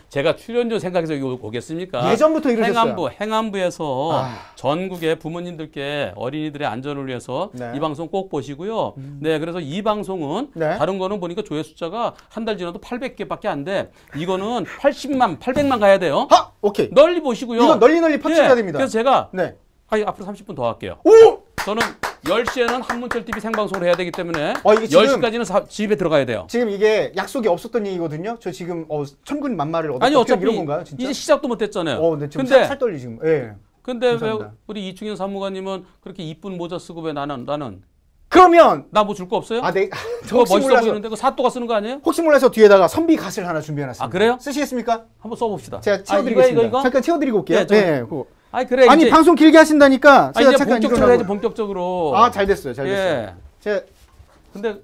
제가 출연료 생각해서 여기 오겠습니까? 예전부터 이러셨어요. 행안부에서 전국의 부모님들께 어린이들의 안전을 위해서 네. 이 방송 꼭 보시고요. 네, 그래서 이 방송은 네. 다른 거는 보니까 조회 숫자가 한 달 지나도 800개밖에 안 돼. 이거는 800만 가야 돼요. 오케이. 널리 보시고요. 이건 널리 퍼치해야 됩니다. 그래서 제가 네. 앞으로 30분 더 할게요. 오! 저는 10시에는 한문철 TV 생방송을 해야 되기 때문에 이게 지금 10시까지는 집에 들어가야 돼요. 지금 이게 약속이 없었던 얘기거든요. 저 지금 천군 만마를 얻었다. 아니 어차피 이런 건가요, 진짜? 이제 시작도 못했잖아요. 네, 지금 근데 살 떨리 지금. 예. 근데 왜 감사합니다. 우리 이충현 사무관님은 그렇게 이쁜 모자 쓰고 왜 나는 그러면 나 뭐 줄 거 없어요? 저 그거 혹시 멋있어 몰라서 보이는데 그 사또가 쓰는 거 아니에요? 혹시 몰라서 뒤에다가 선비 갓을 하나 준비해놨습니다. 아, 그래요? 쓰시겠습니까? 한번 써봅시다. 제가 채워드리겠습니다. 이거? 잠깐 채워드리고 올게요. 네, 네. 아니 그래 아니 이제, 방송 길게 하신다니까. 제가 이제 잠깐 본격적으로 해야지 일어나고. 본격적으로. 잘 됐어요. 잘 됐어요. 예. 제가 근데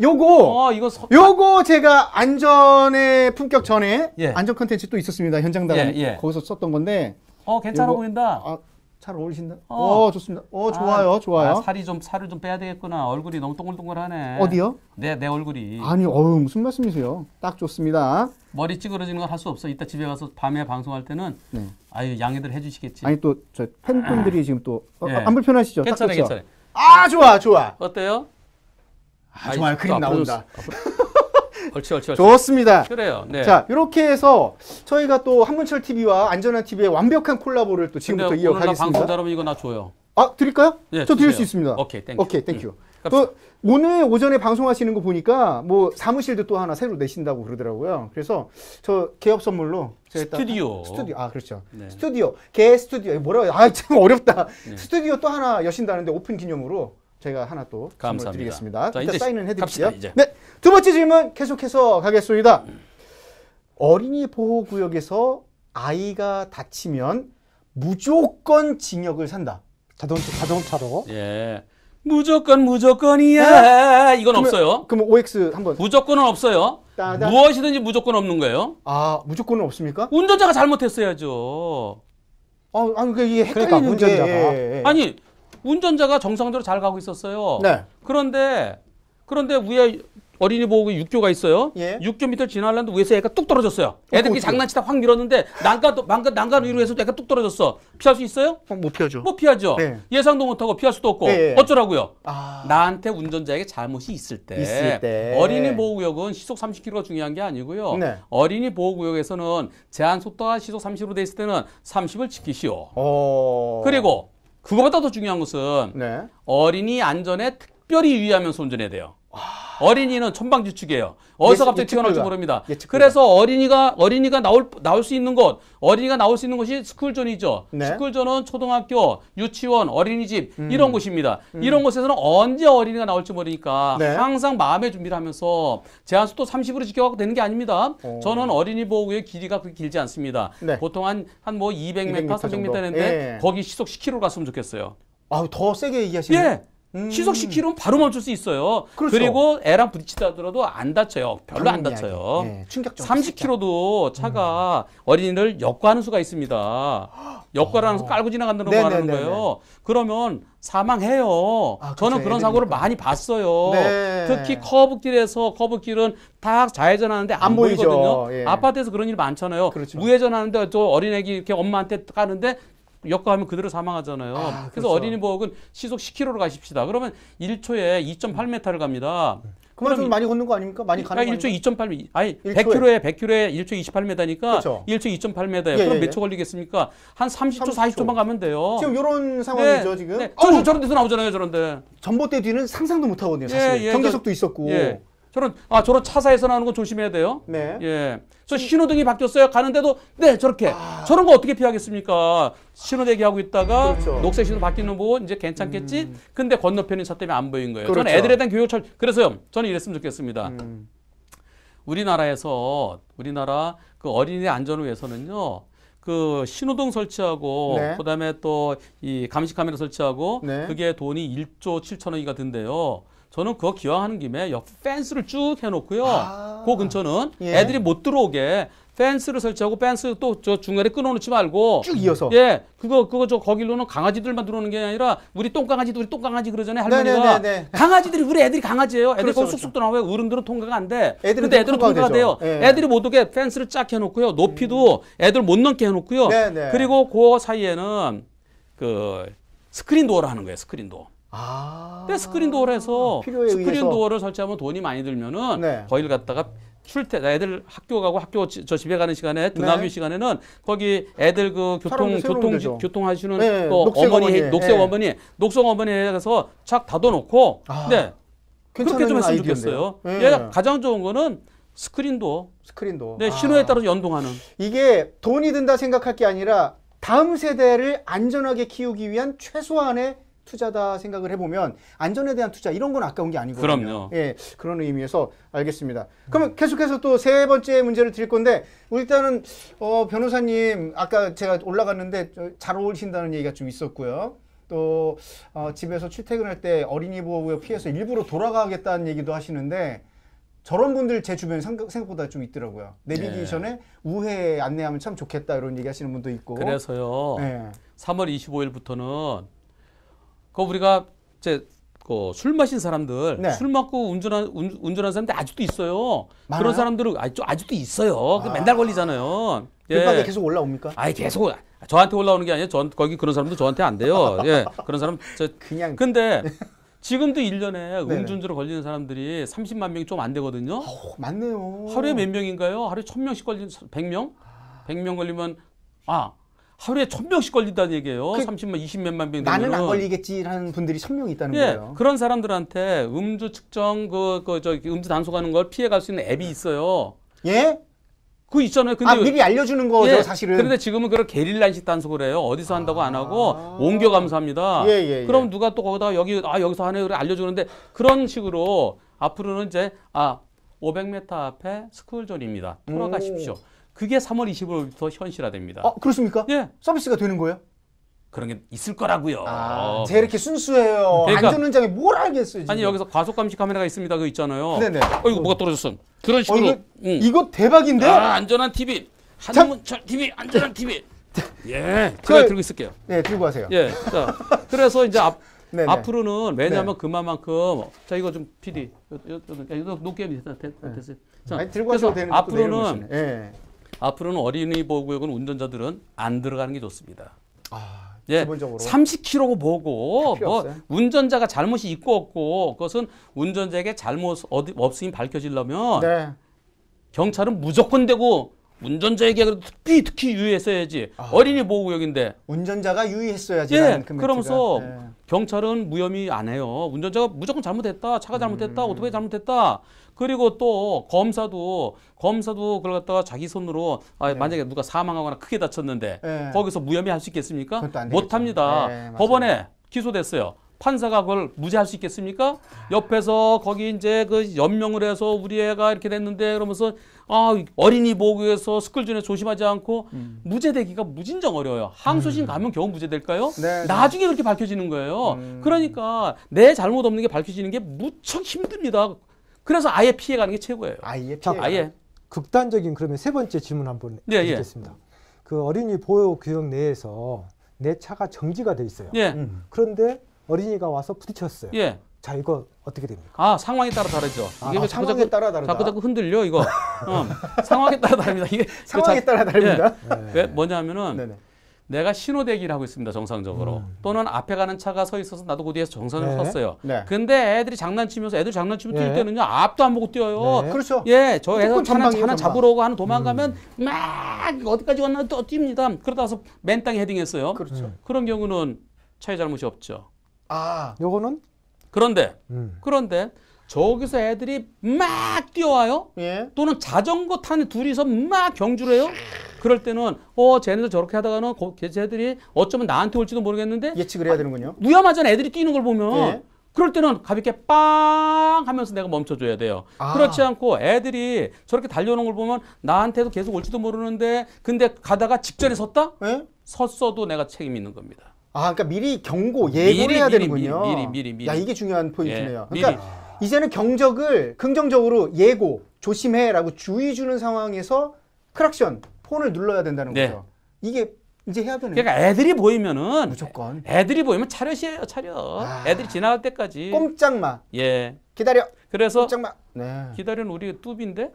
요거 이거 요거 제가 안전의 품격 전에 예. 안전 컨텐츠 또 있었습니다. 현장 나가 예. 거기서 썼던 건데. 괜찮아 요거- 보인다. 잘 어울리신다. 좋습니다. 좋아요. 살을 좀 빼야 되겠구나. 얼굴이 너무 동글동글하네. 어디요? 내 얼굴이. 아니, 무슨 말씀이세요? 딱 좋습니다. 머리 찌그러지는 건 할 수 없어. 이따 집에 가서 밤에 방송할 때는 네. 양해들 해주시겠지. 아니 또 저 팬분들이 지금 또 예. 안 불편하시죠? 딱 괜찮아, 좋죠? 괜찮아. 좋아. 어때요? 좋아요. 그림 나온다. 옳지. 좋습니다. 그래요. 네. 자, 이렇게 해서 저희가 또 한문철 TV와 안전한 TV의 완벽한 콜라보를 또 지금부터 근데 오늘 나 방송 이어가겠습니다. 잘하면 이거 나 줘요. 드릴까요? 네, 저 드릴 주세요. 수 있습니다. 오케이, 땡큐. 땡큐. 또 오늘 오전에 방송하시는 거 보니까 뭐 사무실도 또 하나 새로 내신다고 그러더라고요. 그래서 저 개업 선물로 제가 스튜디오. 그렇죠. 네. 스튜디오. 개 스튜디오. 뭐라고 참 어렵다. 네. 스튜디오 또 하나 여신다는데 오픈 기념으로 제가 하나 또 선물 감사합니다. 드리겠습니다. 자, 일단 이제 사인은 해드릴게요. 갑시다, 이제. 네, 두 번째 질문 계속해서 가겠습니다. 어린이 보호구역에서 아이가 다치면 무조건 징역을 산다. 자동차로. 예. 무조건이야. 이건 없어요. 그럼 OX 한번. 무조건은 없어요. 따단. 무엇이든지 무조건 없는 거예요. 무조건은 없습니까? 운전자가 잘못했어야죠. 아니 이게 헷갈리는 그러니까 운전자가. 게 아니 운전자가 정상적으로 잘 가고 있었어요. 네. 그런데 위에 어린이 보호구 육교가 있어요. 예. 육교 밑을 지나려는데 위에서 애가 뚝 떨어졌어요. 애들끼리 장난치다 확 밀었는데 난간 위로 해서 애가 뚝 떨어졌어. 피할 수 있어요? 못 피하죠. 못 피하죠. 네. 예상도 못하고 피할 수도 없고 네. 어쩌라고요? 아. 나한테 운전자에게 잘못이 있을 때 어린이 보호구역은 시속 30km가 중요한 게 아니고요. 네. 어린이 보호구역에서는 제한 속도가 시속 30으로 돼 있을 때는 30을 지키시오. 그리고 그거보다 더 중요한 것은 네. 어린이 안전에 특별히 유의하면서 운전해야 돼요. 어린이는 천방지축이에요. 어디서 갑자기 튀어나올지 모릅니다. 그래서 어린이가 나올 수 있는 곳, 어린이가 나올 수 있는 곳이 스쿨존이죠. 네. 스쿨존은 초등학교, 유치원, 어린이집 이런 곳입니다. 이런 곳에서는 언제 어린이가 나올지 모르니까 네. 항상 마음의 준비를 하면서 제한속도 30으로 지켜가고 되는 게 아닙니다. 저는 어린이 보호구역 길이가 그렇게 길지 않습니다. 네. 보통 한 뭐 200m, 300m인데 예. 거기 시속 10km 갔으면 좋겠어요. 더 세게 얘기하시네요. 예. 시속 10km는 바로 멈출 수 있어요. 그렇죠. 그리고 애랑 부딪히다 하더라도 안 다쳐요. 별로 안 다쳐요. 네, 충격적. 30km도 차가 어린이를 역과하는 수가 있습니다. 역과를 하면서 깔고 지나간다는 거 말하는 거예요. 그러면 사망해요. 저는 그런 사고를 많이 봤어요. 네. 특히 커브길은 다 좌회전하는데 안 보이거든요. 예. 아파트에서 그런 일 많잖아요. 그렇죠. 우회전하는데 저 어린애기 이렇게 엄마한테 까는데 역과하면 그대로 사망하잖아요. 그래서 그렇죠. 어린이 보호구역은 시속 10km로 가십시다. 그러면 1초에 2.8m를 갑니다. 그만 좀 많이 걷는 거 아닙니까? 많이 가는 거 1초 2.8m. 아니 1초에. 100km에 1초 28m니까 그렇죠. 1초 2.8m예요. 예, 그럼 예, 몇 초 걸리겠습니까? 한 30초, 40초만 가면 돼요. 지금 이런 상황이죠, 지금. 네. 저런 데서 나오잖아요, 저런데. 전봇대 뒤는 상상도 못 하거든요, 사실. 경계석도 있었고. 예. 저런 차사에서 나오는 건 조심해야 돼요. 네. 예. 저 신호등이 바뀌었어요. 가는데도 저렇게. 저런 거 어떻게 피하겠습니까? 신호대기 하고 있다가 그렇죠. 녹색 신호 바뀌는 거 보고 이제 괜찮겠지? 근데 건너편인 차 때문에 안 보인 거예요. 그렇죠. 저는 애들에 대한 교육 그래서요. 저는 이랬으면 좋겠습니다. 우리나라 그 어린이 안전을 위해서는요. 그 신호등 설치하고 네. 그다음에 또 이 감시 카메라 설치하고 네. 그게 돈이 1조 7천원이가 든대요. 저는 그거 기왕하는 김에 펜스를 쭉 해놓고요. 그 근처는 예. 애들이 못 들어오게 펜스를 설치하고 펜스 또 저 중간에 끊어놓지 말고 쭉 이어서. 예, 그거 거기로는 강아지들만 들어오는 게 아니라 우리 똥강아지 그러잖아요. 할머니가 네네네네. 강아지들이 우리 애들이 강아지예요. 애들이 그렇죠, 거기 쑥쑥 들어와요. 어른들은 통과가 안 돼. 애들은 근데 애들은 통과가 돼요. 예. 애들이 못 오게 펜스를 쫙 해놓고요. 높이도 애들 못 넘게 해놓고요. 네네. 그리고 그 사이에는 그 스크린 도어를 하는 거예요. 스크린 도어. 근데 스크린 도어를 해서 스크린 도어를 설치하면 돈이 많이 들면은 네. 거기를 갖다가 애들 학교 가고 저 집에 가는 시간에 등하교 네. 시간에는 거기 애들 그 교통하시는 네. 또 녹색 어머니. 어머니에서 착 닫아놓고 네. 그렇게 좀 했으면 좋겠어요. 얘가 가장 좋은 거는 스크린도. 네, 신호에 따라서 연동하는. 이게 돈이 든다 생각할 게 아니라 다음 세대를 안전하게 키우기 위한 최소한의 투자다 생각을 해보면 안전에 대한 투자 이런 건 아까운 게 아니거든요. 그럼요. 예, 그런 의미에서 알겠습니다. 그러면 계속해서 또 세 번째 문제를 드릴 건데 일단은 변호사님 아까 제가 올라갔는데 잘 어울리신다는 얘기가 좀 있었고요. 또 집에서 출퇴근할 때 어린이 보호구역 피해서 일부러 돌아가겠다는 얘기도 하시는데 저런 분들 제 주변에 생각보다 좀 있더라고요. 내비게이션에 우회 안내하면 참 좋겠다 이런 얘기 하시는 분도 있고. 그래서요. 3월 25일부터는 우리가 술 마신 사람들, 네. 술 먹고 운전하는 사람들 아직도 있어요. 많아요? 그런 사람들은 아직도 있어요. 맨날 걸리잖아요. 예. 계속 올라옵니까? 계속 저한테 올라오는 게 아니에요. 거기 그런 사람도 저한테 안 돼요. 예, 그런 사람 그냥. 근데 지금도 1년에 음주운전으로 걸리는 사람들이 30만 명이 좀 안 되거든요. 많네요. 하루에 몇 명인가요? 하루에 1000명씩 걸리는 100명? 100명 걸리면 하루에 1000명씩 걸린다는 얘기예요. 30만, 20몇만 명 되면. 나는 안 걸리겠지라는 분들이 1000명 있다는 거예요. 그런 사람들한테 음주 측정, 음주 단속하는 걸 피해갈 수 있는 앱이 있어요. 예? 그거 있잖아요. 근데 미리 알려주는 거죠, 사실은. 그런데 지금은 그걸 게릴라식 단속을 해요. 어디서 한다고 안 하고 옮겨 감사합니다. 그럼 누가 또 거기다 여기서 하네 그래 알려주는데 그런 식으로 앞으로는 이제 500m 앞에 스쿨존입니다. 돌아가십시오. 그게 3월 25일부터 현실화됩니다. 그렇습니까? 예. 서비스가 되는 거예요? 그런 게 있을 거라고요. 제가 이렇게 순수해요. 그러니까, 안전운전에 뭘 알겠어요, 지금. 아니 여기서 과속감시 카메라가 있습니다. 그거 있잖아요. 네네. 이거 뭐가 떨어졌어. 그런 식으로. 이거 대박인데? 안전한 TV. 한문철 TV, 안전한 TV. 예, 제가 들고 있을게요. 네, 들고 가세요. 예, 자, 그래서 이제 네네. 앞으로는 왜냐하면 네. 그만큼 자 이거 좀 PD 이거 높게 됐어요. 자, 아니, 들고 그래서 가셔도 되는데 앞으로는 예. 앞으로는 어린이 보호구역은 운전자들은 안 들어가는 게 좋습니다. 예, 기본적으로 30km고 뭐고 필요 뭐 없어요? 운전자가 잘못이 있고 없고 그것은 운전자에게 잘못 없음이 밝혀지려면 네. 경찰은 무조건 되고 운전자에게 특히 유의했어야지. 어린이 보호구역인데. 운전자가 유의했어야지. 예, 그러면서 네. 경찰은 무혐의 안 해요. 운전자가 무조건 잘못했다. 차가 잘못했다. 오토바이 잘못했다. 그리고 또 검사도 그걸 갖다가 자기 손으로 만약에 누가 사망하거나 크게 다쳤는데 네. 거기서 무혐의 할 수 있겠습니까? 그것도 안 되겠죠. 못합니다. 네, 맞아요. 법원에 기소됐어요. 판사가 그걸 무죄할 수 있겠습니까? 옆에서 거기 이제 그 연명을 해서 우리 애가 이렇게 됐는데 그러면서 어린이 보호구역에서 스쿨존에 조심하지 않고 무죄되기가 무진정 어려워요. 항소심 가면 겨우 무죄될까요? 네, 나중에 그렇게 밝혀지는 거예요. 그러니까 내 잘못 없는 게 밝혀지는 게 무척 힘듭니다. 그래서 아예 피해가는 게 최고예요. 아예 자, 피해. 아예. 극단적인 그러면 세 번째 질문 한번 예, 예. 드리겠습니다. 그 어린이 보호구역 내에서 내 차가 정지가 돼 있어요. 예. 그런데 어린이가 와서 부딪혔어요. 예. 자, 이거 어떻게 됩니까? 상황에 따라 다르죠. 이게 상황에 따라 다르다. 자꾸 흔들려 이거. 상황에 따라 다릅니다. 이게 상황에 따라 다릅니다. 왜 뭐냐면은 네네. 내가 신호 대기를 하고 있습니다. 정상적으로. 또는 앞에 가는 차가 서 있어서 나도 그 뒤에서 정상적으로 네. 섰어요. 네. 근데 애들이 장난치면서 뛰을 네. 때는요. 앞도 안 보고 뛰어요. 네. 그렇죠. 예, 저 애가 무조건 전방이에요, 하나 전방. 잡으러 오고 하나 도망가면 막 어디까지 왔나 또 뜁니다. 그러다 와서 맨 땅에 헤딩했어요. 그렇죠. 그런 경우는 차의 잘못이 없죠. 요거는 그런데 음. 저기서 애들이 막 뛰어와요. 예. 또는 자전거 타는 둘이서 막 경주를 해요. 그럴 때는 쟤네들 저렇게 하다가는 쟤들이 어쩌면 나한테 올지도 모르겠는데 예측을 해야 되는군요. 무야마전 애들이 뛰는 걸 보면 예. 그럴 때는 가볍게 빵 하면서 내가 멈춰줘야 돼요. 그렇지 않고 애들이 저렇게 달려오는 걸 보면 나한테도 계속 올지도 모르는데 근데 가다가 직전에 섰다? 예? 섰어도 내가 책임 있는 겁니다. 그러니까 미리 경고, 예고를 해야 되는군요. 미리. 야, 이게 중요한 포인트네요. 예, 그러니까 이제는 경적을 긍정적으로 예고, 조심해라고 주의 주는 상황에서 크락션, 폰을 눌러야 된다는 네. 거죠. 이게 이제 해야 되는 그러니까 애들이 보이면은 무조건. 애들이 보이면 차렷이에요, 차렷. 애들이 지나갈 때까지. 꼼짝마. 예. 기다려. 그래서 꼼짝마. 네. 기다리는 우리 뚜비인데.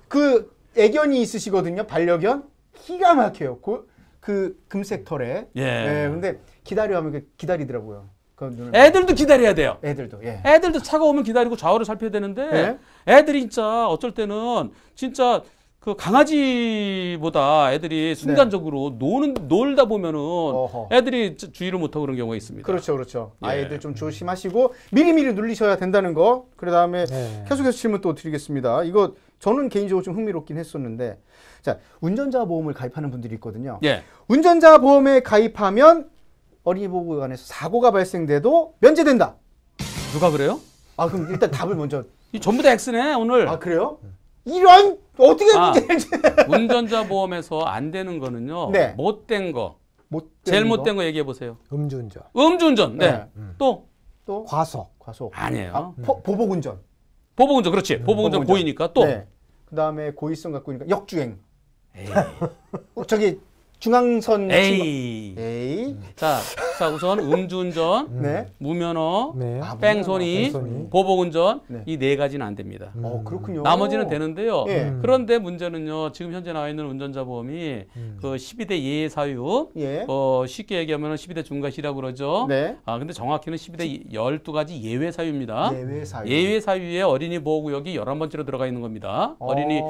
그 애견이 있으시거든요. 반려견. 기가 막혀요. 그 금색 털에. 예. 네, 근데 기다려 하면 기다리더라고요. 애들도 기다려야 돼요. 애들도. 예. 애들도 차가 오면 기다리고 좌우를 살펴야 되는데 애들이 진짜 어쩔 때는 진짜 그 강아지보다 애들이 순간적으로 놀다 보면은 어허. 애들이 주의를 못하고 그런 경우가 있습니다. 그렇죠. 예. 아이들 좀 조심하시고 미리미리 눌리셔야 된다는 거. 그 다음에 네. 계속해서 질문 또 드리겠습니다. 이거 저는 개인적으로 좀 흥미롭긴 했었는데, 자, 운전자 보험을 가입하는 분들이 있거든요. 예. 운전자 보험에 가입하면 어린이 보호구역에서 사고가 발생돼도 면제된다. 누가 그래요? 그럼 일단 답을 먼저. 이 전부 다 X네 오늘. 그래요? 이런 어떻게 문제인지. 운전자 보험에서 안 되는 거는요. 네. 못된 거. 못된 제일 거? 못된 거 얘기해 보세요. 음주운전, 음주운전. 네. 네. 또 과속, 아니에요. 보복운전. 보복운전 그렇지. 보복운전 보복운전. 고의니까 또. 네. 그다음에 고의성 갖고 있으니까 역주행. 저기 중앙선 에이. 에이. 자, 우선 음주운전, 네. 무면허, 네. 뺑소니, 뺑소니. 보복운전 네. 이 네 가지는 안 됩니다. 그렇군요. 나머지는 되는데요. 예. 그런데 문제는요. 지금 현재 나와 있는 운전자 보험이 그 12대 예외 사유, 예. 쉽게 얘기하면 12대 중과시라고 그러죠. 네. 근데 정확히는 12대 12가지 예외 사유입니다. 예외 사유. 예외 사유에 어린이 보호구역이 11번째로 들어가 있는 겁니다. 어린이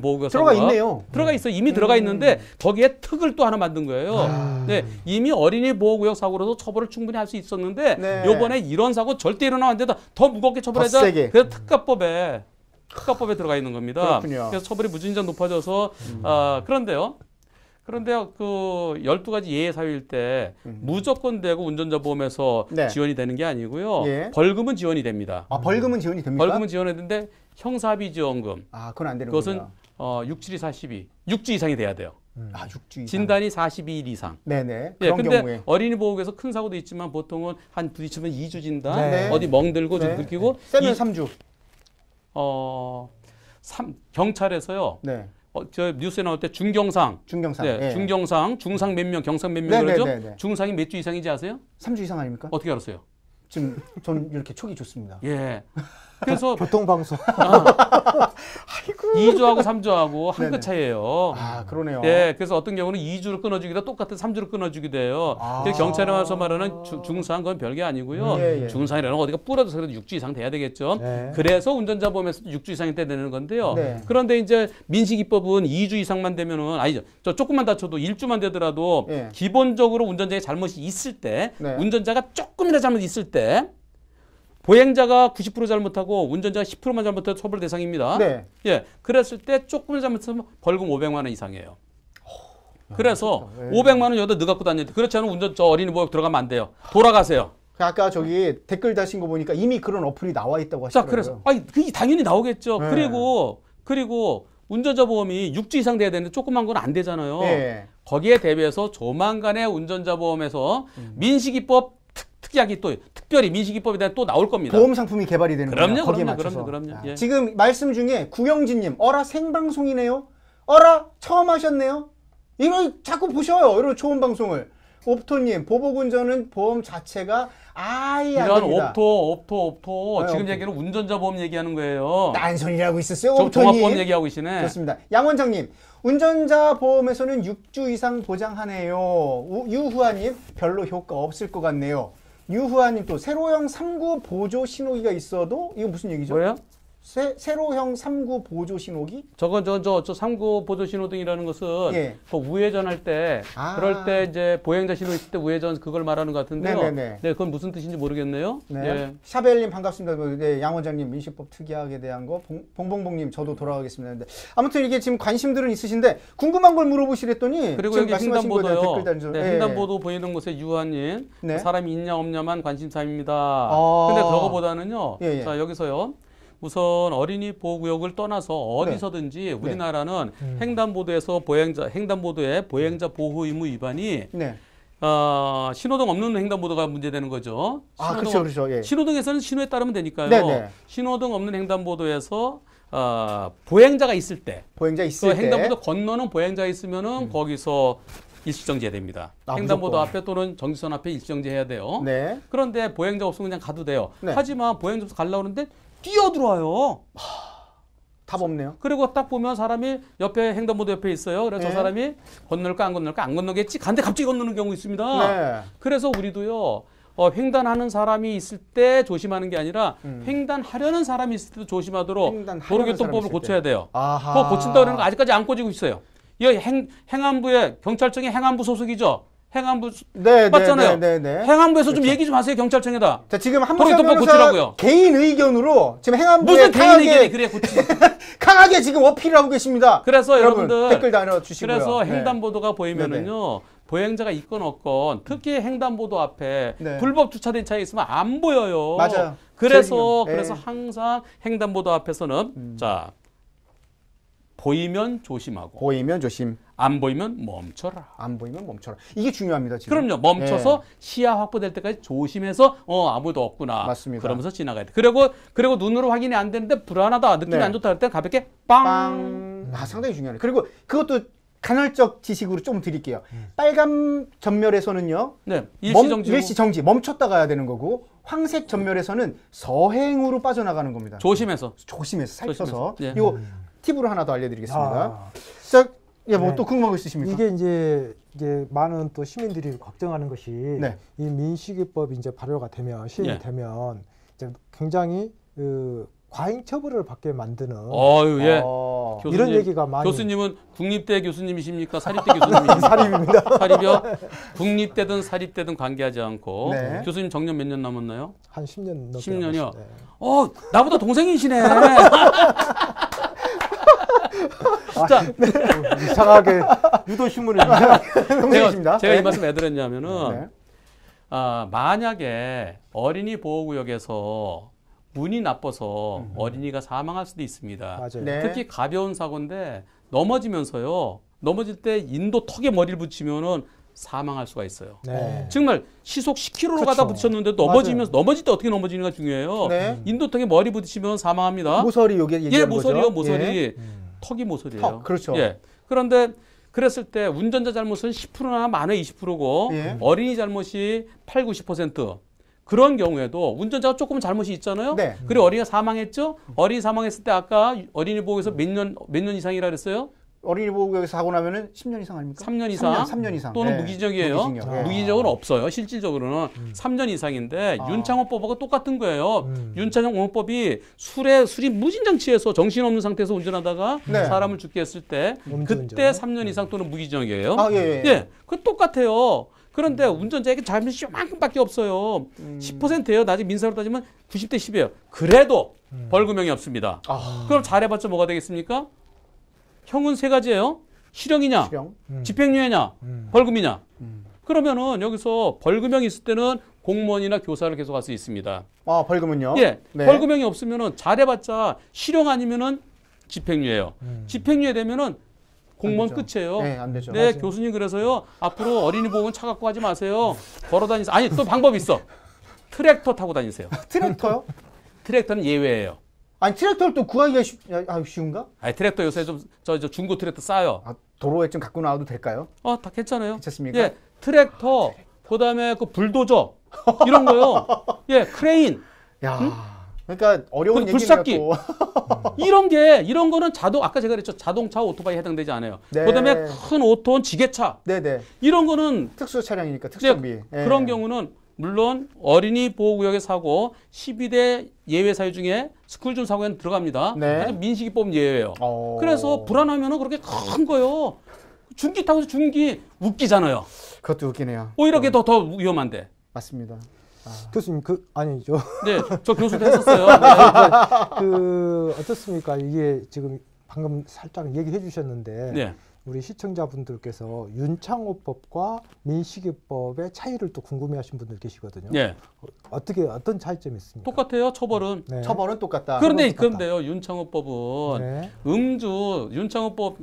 보호구역 들어가 사유가. 있네요. 들어가 있어. 이미 들어가 있는데 거기에 특을 또 하나 만든 거예요. 네, 이미 어린이 보호구역 사고로도 처벌을 충분히 할 수 있었는데 네. 요번에 이런 사고 절대 일어나면 안 된다. 더 무겁게 처벌하자. 더 세게. 그래서 특가법에 들어가 있는 겁니다. 그렇군요. 그래서 처벌이 무진장 높아져서 그런데요. 그 12가지 예외 사유일 때 무조건 되고 운전자 보험에서 네. 지원이 되는 게 아니고요. 예. 벌금은 지원이 됩니다. 벌금은 지원이 됩니까? 벌금은 지원이 되는데 형사비 지원금. 그건 안 되는 그것은 거구나. 6, 7, 42. 6주 이상이 돼야 돼요. 6주 이상. 진단이 42일 이상. 네네. 예, 그런 근데 경우에. 어린이 보호구역에서 큰 사고도 있지만 보통은 한 부딪히면 2주 진단, 네. 어디 멍들고 좀 네. 긁히고 세면 3주. 경찰에서요. 네. 저 뉴스에 나올 때 중경상. 네, 예. 중경상, 중상 몇 명, 경상 몇 명 그러죠? 중상이 몇 주 이상인지 아세요? 3주 이상 아닙니까? 어떻게 알았어요? 지금 전 이렇게 촉이 좋습니다. 예. 그래서 교통방송. 2주하고 3주하고 한 네네. 끗 차이예요. 아, 그러네요. 예, 그래서 어떤 경우는 2주를 끊어주기도 똑같은 3주를 끊어주기도 해요. 그래서 경찰에 와서 말하는 중상 그건 별게 아니고요. 예. 중상이라는 건 어디가 부러져서 그래도 6주 이상 돼야 되겠죠. 네. 그래서 운전자 보험에서도 6주 이상이 돼야 되는 건데요. 네. 그런데 이제 민식이법은 2주 이상만 되면은 아니죠. 저 조금만 다쳐도 1주만 되더라도 예. 기본적으로 운전자의 잘못이 있을 때, 네. 운전자가 조금이나 잘못이 있을 때. 보행자가 90% 잘못하고 운전자가 10%만 잘못해도 처벌 대상입니다. 네. 예, 그랬을 때 조금 잘못하면 벌금 500만 원 이상이에요. 그래서 네. 500만 원 여기다 넣어 갖고 다니는데 그렇지 않으면 저 어린이 보호 들어가면 안 돼요. 돌아가세요. 아까 저기 댓글 다신 거 보니까 이미 그런 어플이 나와 있다고 자, 하시더라고요. 그래서 그게 당연히 나오겠죠. 네. 그리고 운전자 보험이 6주 이상 돼야 되는데 조그만 건 안 되잖아요. 예. 거기에 대비해서 조만간에 운전자 보험에서 민식이법 특약이 또 특별히 민식이법에 대한 또 나올 겁니다. 보험 상품이 개발이 되는 거예요. 그럼요, 거기에 그럼요, 맞춰서. 그럼요. 예. 지금 말씀 중에 구영진님, 어라 생방송이네요. 어라 처음 하셨네요. 이런 자꾸 보셔요. 이런 좋은 방송을. 옵토님, 보복운전은 보험 자체가 아예 안 이런 됩니다. 옵토. 네, 지금 옵토. 얘기는 운전자 보험 얘기하는 거예요. 딴소리라고 있었어요. 저 옵토님. 종합보험 얘기하고 계시네. 좋습니다. 양 원장님, 운전자 보험에서는 6주 이상 보장하네요. 유후아님, 별로 효과 없을 것 같네요. 유후아님 또 세로형 3구 보조 신호기가 있어도 이거 무슨 얘기죠? 뭐예요? 세로형 3구 보조 신호기? 저건 저 3구 보조 신호등이라는 것은 예. 그 우회전할 때 아. 그럴 때 이제 보행자 신호 있을 때 우회전 그걸 말하는 것 같은데요. 네네네. 네, 그건 무슨 뜻인지 모르겠네요. 네. 예. 샤벨님 반갑습니다. 네, 양 원장님 민식법 특이하게 대한 거 봉봉봉님 저도 돌아가겠습니다. 근데 아무튼 이게 지금 관심들은 있으신데 궁금한 걸 물어보시랬더니 그리고 지금 여기 말씀하신 거에 대한 횡단보도요. 댓글 단전. 네, 횡단보도 보이는 곳에 유한님 네. 사람이 있냐 없냐만 관심사입니다. 아. 근데 그거보다는요. 예. 자 여기서요. 우선 어린이 보호구역을 떠나서 어디서든지 우리나라는 횡단보도에서 횡단보도의 보행자 보호 의무 위반이 네. 신호등 없는 횡단보도가 문제되는 거죠. 아, 그렇죠. 예. 신호등에서는 신호에 따르면 되니까요. 네네. 신호등 없는 횡단보도에서 보행자가 있을 때, 보행자 있을 그 때 횡단보도 건너는 보행자 있으면은 거기서 일시정지해야 됩니다. 아, 횡단보도 무조건. 앞에 또는 정지선 앞에 일시정지해야 돼요. 네. 그런데 보행자 없으면 그냥 가도 돼요. 네. 하지만 보행자 없어 가려고 하는데 뛰어들어와요. 답 없네요. 그리고 딱 보면 사람이 옆에 횡단보도 옆에 있어요. 그래서 네. 저 사람이 건널까 안 건널까 안 건너겠지. 간데 갑자기 건너는 경우 있습니다. 네. 그래서 우리도요. 횡단하는 사람이 있을 때 조심하는 게 아니라 횡단하려는 사람이 있을 때도 조심하도록 횡단하려는 도로교통법을 사람이 있을 고쳐야 돼요. 아하. 그거 고친다고 그러는 거 아직까지 안 고치고 있어요. 이 행안부의 경찰청의 행안부 소속이죠. 행안부 네, 맞잖아요. 네. 행안부에서 좀 얘기 좀 하세요. 경찰청에다. 자, 지금 한문서 도로교통법 변호사 고치라고요. 개인 의견으로 지금 행안부에 무슨 개인 의견이 그래 고치. 강하게 지금 어필을 하고 계십니다. 그래서 여러분들 댓글 달아주시고요. 그래서 네. 횡단보도가 보이면은요. 보행자가 있건 없건 특히 횡단보도 앞에 네. 불법 주차된 차에 있으면 안 보여요. 맞아요. 그래서 제일 중요해요. 네. 항상 횡단보도 앞에서는 자 보이면 조심하고 보이면 조심, 안 보이면 멈춰라. 안 보이면 멈춰라. 이게 중요합니다. 지금. 그럼요. 멈춰서 네. 시야 확보될 때까지 조심해서 아무도 없구나. 맞습니다. 그러면서 지나가야 돼. 그리고 눈으로 확인이 안 되는데 불안하다. 느낌이 네. 안 좋다 할 때 가볍게 빵. 빵. 아, 상당히 중요하네. 그리고 그것도 간헐적 지식으로 좀 드릴게요. 빨간 전멸에서는요. 네. 일시정지. 일시정지 멈췄다 가야 되는 거고 황색 전멸에서는 서행으로 빠져나가는 겁니다. 조심해서. 살펴서. 예. 이거 팁으로 하나 더 알려드리겠습니다. 아. 자, 뭐 네. 또 궁금한 거 있으십니까? 이게 이제 많은 또 시민들이 걱정하는 것이 네. 이 민식이법이 이제 발효가 되면 시행이 되면 이제 굉장히 과잉 처벌을 받게 만드는 예. 이런 교수님, 얘기가 많이 교수님은 국립대 교수님이십니까? 사립대 교수님이십니까? 사립입니다. 사립이요? 국립대든 사립대든 관계하지 않고 네. 교수님 정년 몇 년 남았나요? 한 10년 넘게 10년이요? 남았어요. 나보다 동생이시네. 자, 이상하게 유도 신문을 동생이십니다. 제가 네. 이 말씀 왜 드렸냐면은 네. 만약에 어린이 보호구역에서 운이 나빠서 어린이가 사망할 수도 있습니다. 맞아요. 네. 특히 가벼운 사고인데 넘어지면서요. 넘어질 때 인도 턱에 머리를 붙이면은 사망할 수가 있어요. 네. 정말 시속 10km로 그쵸. 가다 부딪혔는데 넘어질 때 어떻게 넘어지는가 중요해요. 네. 인도턱에 머리 부딪히면 사망합니다. 모서리 요게 얘기하는 모서리요, 거죠? 모서리. 예. 턱이 모서리예요. 턱, 그렇죠. 예. 그런데 그랬을 때 운전자 잘못은 10%나 많아야 20%고 예. 어린이 잘못이 8, 90%. 그런 경우에도 운전자가 조금 잘못이 있잖아요. 네. 그리고 어린이가 사망했죠. 어린이 사망했을 때 아까 어린이 보호에서 몇 년 이상이라 그랬어요? 어린이 보호구역에서 사고 나면은 10년 이상 아닙니까? 3년 이상. 3년 이상. 또는 네. 무기징역이에요. 무기징역. 네. 무기징역은 없어요. 실질적으로는 3년 이상인데 윤창호법하고 똑같은 거예요. 윤창호법이 술이 무진장 취해서 정신없는 상태에서 운전하다가 네. 사람을 죽게 했을 때 음주운전. 그때 3년 이상 또는 무기징역이에요. 아, 예. 예, 그 똑같아요. 그런데 운전자에게 잘못이 요만큼밖에 없어요. 10%예요. 나중에 민사로 따지면 90대 10이에요. 그래도 벌금형이 없습니다. 그럼 잘해봤자 뭐가 되겠습니까? 형은 세 가지예요. 실형이냐, 실형. 집행유예냐, 벌금이냐. 그러면은 여기서 벌금형이 있을 때는 공무원이나 교사를 계속 할 수 있습니다. 아, 벌금은요? 예, 네. 벌금형이 없으면은 잘해봤자 실형 아니면은 집행유예요. 집행유예 되면은 공무원 안 되죠. 끝이에요. 네, 안 되죠. 네, 맞아요. 교수님 그래서요. 앞으로 어린이 보호는 차 갖고 가지 마세요. 걸어 다니세요. 아니, 또 방법이 있어. 트랙터 타고 다니세요. 트랙터요? 트랙터는 예외예요. 아니, 트랙터를 또 구하기가 쉬운가? 아니, 트랙터 요새 좀 저 중고 트랙터 싸요. 아, 도로에 좀 갖고 나와도 될까요? 다 괜찮아요. 괜찮습니까? 예, 트랙터, 그다음에 그 불도저 이런 거요. 예, 크레인. 야. 그러니까 어려운 그 얘기네요. 불삭기. 또. 이런 거는 아까 제가 그랬죠. 자동차, 오토바이 해당되지 않아요. 네. 그다음에 큰 5톤 지게차. 네네. 이런 거는 특수 차량이니까 특수정비. 예, 예. 그런 경우는 물론 어린이 보호구역의 사고 12대 예외 사유 중에 스쿨존 사고에는 들어갑니다. 네. 하지만 민식이법 예외예요. 어. 그래서 불안하면은 그렇게 큰 거요. 중기 타고 중기 웃기잖아요. 그것도 웃기네요. 오히려 그게 더 위험한데. 맞습니다. 교수님 아니죠. 네, 저 교수도 했었어요. 네. 어떻습니까? 이게 지금 방금 살짝 얘기해 주셨는데 네. 우리 시청자분들께서 윤창호법과 민식이법의 차이를 또 궁금해하신 분들 계시거든요. 네. 어떤 차이점이 있습니까? 똑같아요. 처벌은. 네. 처벌은 똑같다. 그런데요. 윤창호법은 네. 윤창호법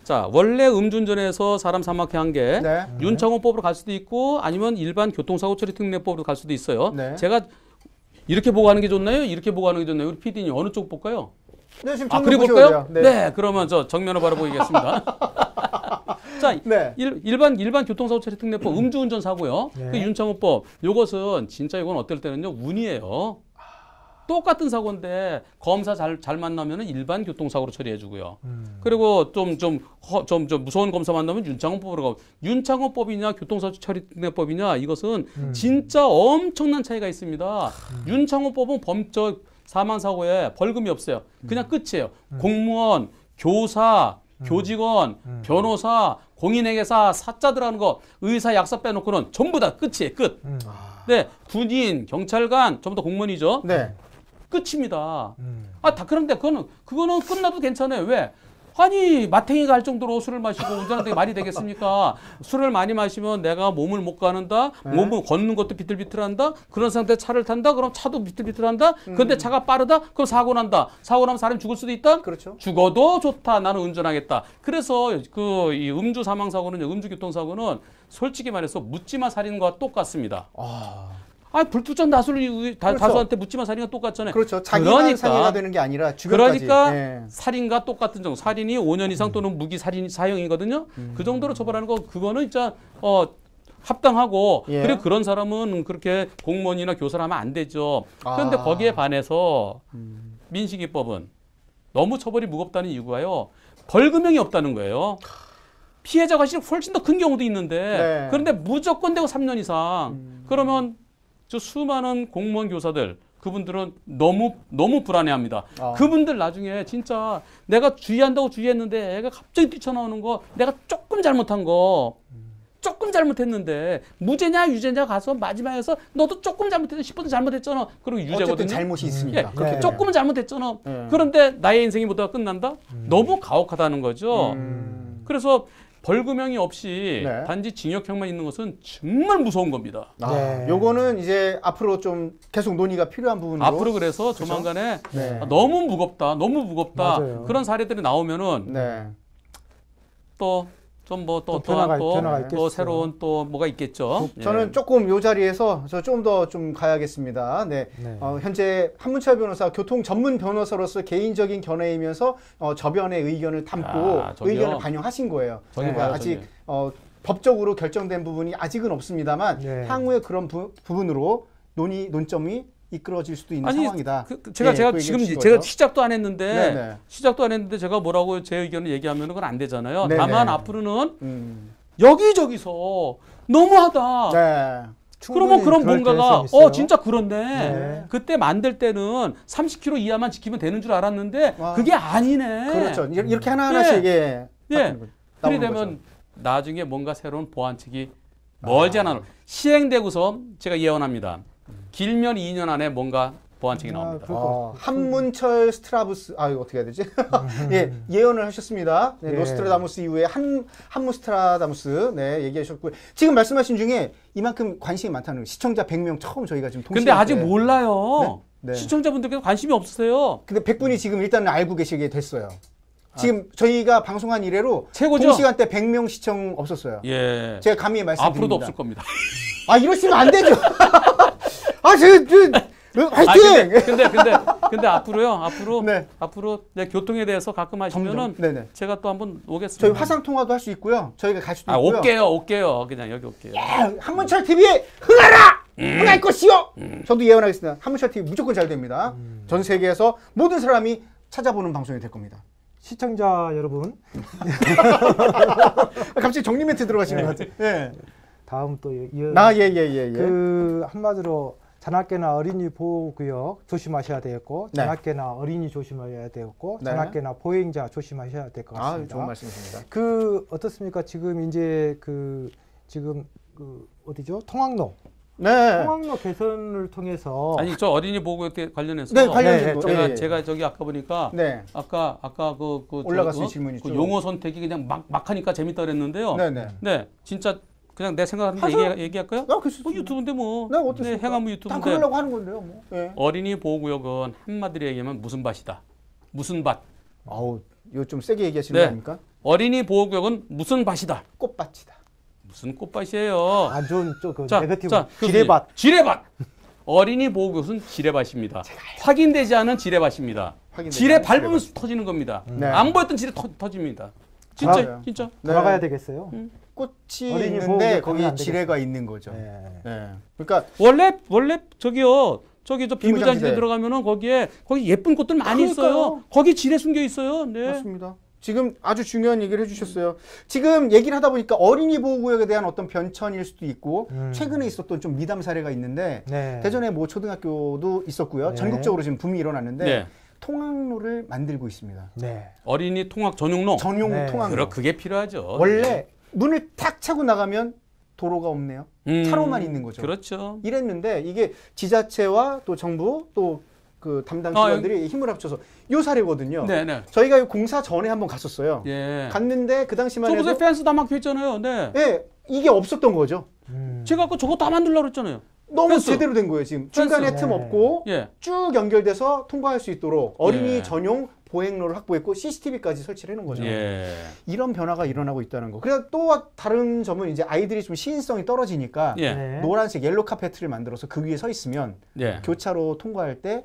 자, 원래 음주운전에서 사람 사망케 한 게 네. 윤창호법으로 갈 수도 있고 아니면 일반 교통사고 처리 특례법으로 갈 수도 있어요. 네. 제가 이렇게 보고 하는 게 좋나요? 이렇게 보고 하는 게 좋나요? 우리 PD님 어느 쪽 볼까요? 네, 지금 그래 정면 볼까요? 보셔야 돼요. 네. 그러면 저 정면을 바라보겠습니다. 자, 네. 일반 교통사고 처리 특례법 음주운전 사고요. 네. 그 윤창호법 요것은 진짜 이건 어떨 때는요 운이에요. 똑같은 사고인데 검사 잘 만나면은 일반 교통사고로 처리해주고요. 그리고 좀 무서운 검사 만나면 윤창호법으로 가고 윤창호법이냐 교통사고 처리 특례법이냐 이것은 진짜 엄청난 차이가 있습니다. 윤창호법은 범적 사망사고에 벌금이 없어요. 그냥 끝이에요. 공무원, 교사, 교직원, 변호사, 공인회계사, 사자 들어가는 거, 의사, 약사 빼놓고는 전부 다 끝이에요. 끝. 네, 군인, 경찰관 전부 다 공무원이죠. 네. 끝입니다. 그런데 그거는 끝나도 괜찮아요. 왜? 아니 마탱이가 할 정도로 술을 마시고 운전하는 게 말이 되겠습니까? 술을 많이 마시면 내가 몸을 못 가는다. 몸을 걷는 것도 비틀비틀한다. 그런 상태에 차를 탄다. 그럼 차도 비틀비틀한다. 그런데 차가 빠르다. 그럼 사고 난다. 사고 나면 사람이 죽을 수도 있다. 그렇죠. 죽어도 좋다. 나는 운전하겠다. 그래서 이 음주 사망 사고는 음주 교통 사고는 솔직히 말해서 묻지마 살인과 똑같습니다. 불특정 다수한테 묻지마 살인과 똑같잖아요. 그렇죠. 자기만 살인가 되는 게 아니라 주변까지. 그러니까 예. 살인과 똑같은 정도. 살인이 5년 이상 또는 무기 살인 사형이거든요. 그 정도로 처벌하는 거 그거는 진짜 합당하고 예. 그리고 그런 사람은 그렇게 공무원이나 교사를 하면 안 되죠. 그런데 아. 거기에 반해서 민식이법은 너무 처벌이 무겁다는 이유가요. 벌금형이 없다는 거예요. 피해자가 훨씬 더 큰 경우도 있는데 네. 그런데 무조건 되고 3년 이상. 그러면 저 수많은 공무원 교사들 그분들은 너무 불안해합니다. 그분들 나중에 진짜 내가 주의한다고 주의했는데 애가 갑자기 뛰쳐나오는 거 내가 조금 잘못한 거 조금 잘못했는데 무죄냐 유죄냐 가서 마지막에서 너도 조금 잘못했어 10분 잘못했잖아. 그리고 유죄거든요. 어쨌든 잘못이 있으니까. 예, 조금은 잘못했잖아. 그런데 나의 인생이 모두가 끝난다? 너무 가혹하다는 거죠. 그래서 벌금형이 없이 네. 단지 징역형만 있는 것은 정말 무서운 겁니다. 네. 요거는 이제 앞으로 좀 계속 논의가 필요한 부분으로. 앞으로 그래서 조만간에 네. 너무 무겁다 맞아요. 그런 사례들이 나오면은 네. 또 좀 뭐 또 변화가 또 있겠어요. 새로운 또 뭐가 있겠죠. 저는 예. 조금 요 자리에서 저 좀 더 좀 가야겠습니다. 네. 네. 현재 한문철 변호사 교통 전문 변호사로서 개인적인 견해이면서 저변의 의견을 담고 저기요. 의견을 반영하신 거예요. 저기 그러니까 봐요, 아직 저기. 법적으로 결정된 부분이 아직은 없습니다만 네. 향후에 그런 부분으로 논점이 이끌어질 수도 있는 아니 상황이다. 제가 그 얘기해 지금 주신 제가 거죠. 시작도 안 했는데 네네. 시작도 안 했는데 제가 뭐라고 제 의견을 얘기하면 그건 안 되잖아요. 네네. 다만 앞으로는 음. 여기저기서 너무하다. 네. 그러면 그런 그럴 뭔가가 가능성이 있어요. 진짜 그렇네. 네. 그때 만들 때는 30km 이하만 지키면 되는 줄 알았는데 와. 그게 아니네. 그렇죠. 이렇게 하나하나씩 예. 나오는 그래 거죠. 되면 나중에 뭔가 새로운 보완책이 멀지 않아 시행되고서 제가 예언합니다. 길면 2년 안에 뭔가 보완책이 나옵니다. 한문철 스트라부스 이거 어떻게 해야 되지? 예, 예언을 하셨습니다. 네, 예. 노스트라다무스 이후에 한무스트라다무스 네, 얘기하셨고요. 지금 말씀하신 중에 이만큼 관심이 많다는 시청자 100명 처음 저희가 지금 근데 아직 몰라요. 네? 네. 시청자분들께서 관심이 없으세요. 근데 100분이 지금 일단은 알고 계시게 됐어요. 지금 저희가 방송한 이래로 최고죠? 동시간대 100명 시청 없었어요. 예. 제가 감히 말씀드립니다. 앞으로도 없을 겁니다. 이러시면 안 되죠. 화이팅! 근데 앞으로 네. 앞으로 교통에 대해서 가끔 하시면은 네네. 제가 또 한번 오겠습니다. 저희 화상 통화도 할 수 있고요. 저희가 갈 수도 있고요. 올게요. 그냥 여기 올게요. 한문철 TV에 흥하라! 흥할 것이요! 저도 예언하겠습니다. 한문철 TV 무조건 잘 됩니다. 전 세계에서 모든 사람이 찾아보는 방송이 될 겁니다. 시청자 여러분, 갑자기 정리 멘트 들어가시는 것 같아요. 네. 다음 또 예. 그 한마디로 자나깨나 어린이 보호구역 조심하셔야 되겠고, 네. 자나깨나 어린이 조심하셔야 되겠고, 네. 자나깨나 보행자 조심하셔야 될 것 같습니다. 좋은 말씀이십니다. 어떻습니까? 지금 이제 어디죠? 통학로. 네. 통학로 개선을 통해서 아니 저 어린이 보호구역 관련해서 네, 관련해서 제가 저기 아까 보니까 네. 아까 그 올라갔을 질문이 그 좀. 용어 선택이 그냥 막 하니까 재밌다 그랬는데요. 네네. 네, 진짜 그냥 내 생각하는데 얘기할까요? 그렇습니다. 뭐 유튜브인데 뭐. 네, 어떻습니까? 행안부 다 유튜브인데. 그러려고 하는 건데요, 뭐. 네. 어린이 보호구역은 한마디로 얘기하면 무슨 밭이다. 무슨 밭. 이거 좀 세게 얘기하시는 네. 거 아닙니까? 어린이 보호구역은 무슨 밭이다. 꽃밭이다. 무슨 꽃밭이에요. 안 좋은 그 자, 네거티브 교수님. 지뢰밭. 지뢰밭. 어린이 보호구역은 지뢰밭입니다. 확인되지 않은 지뢰밭입니다. 지뢰 밟으면 터지는 겁니다. 네. 안 보였던 지뢰 터집니다. 맞아요. 진짜. 돌아가야 되겠어요. 꽃이 어린이 있는데 보호구역 거기 가면 안 지뢰가 있는 거죠. 네. 네. 그러니까 원래 저기요. 저기 저 비무장지대 들어가면은 거기 예쁜 꽃들 많이 있어요. 그러니까요. 거기 지뢰 숨겨 있어요. 네. 맞습니다. 지금 아주 중요한 얘기를 해주셨어요. 지금 얘기를 하다 보니까 어린이 보호구역에 대한 어떤 변천일 수도 있고 최근에 있었던 좀 미담 사례가 있는데 네. 대전에 뭐 초등학교도 있었고요. 네. 전국적으로 지금 붐이 일어났는데 네. 통학로를 만들고 있습니다. 네. 어린이 통학 전용로. 전용 네. 통학로. 그게 필요하죠. 원래 문을 탁 차고 나가면 도로가 없네요. 차로만 있는 거죠. 그렇죠. 이랬는데 이게 지자체와 또 정부 또 그 담당 기관들이 힘을 합쳐서 요 사례거든요. 네네. 저희가 이 공사 전에 한번 갔었어요. 예. 갔는데 그 당시만 저곳에 해도 펜스 다 막혀 있잖아요. 네. 예, 이게 없었던 거죠. 제가 아까 저거 다 만들려고 그랬잖아요. 너무 펜스. 제대로 된 거예요. 지금 중간에 펜스. 틈 네. 없고 예. 쭉 연결돼서 통과할 수 있도록 어린이 예. 전용 보행로를 확보했고 CCTV까지 설치를 해놓은 거죠. 예. 이런 변화가 일어나고 있다는 거. 그래서 또 다른 점은 이제 아이들이 좀 시인성이 떨어지니까 예. 네. 노란색 옐로 카페트를 만들어서 그 위에 서 있으면 예. 교차로 통과할 때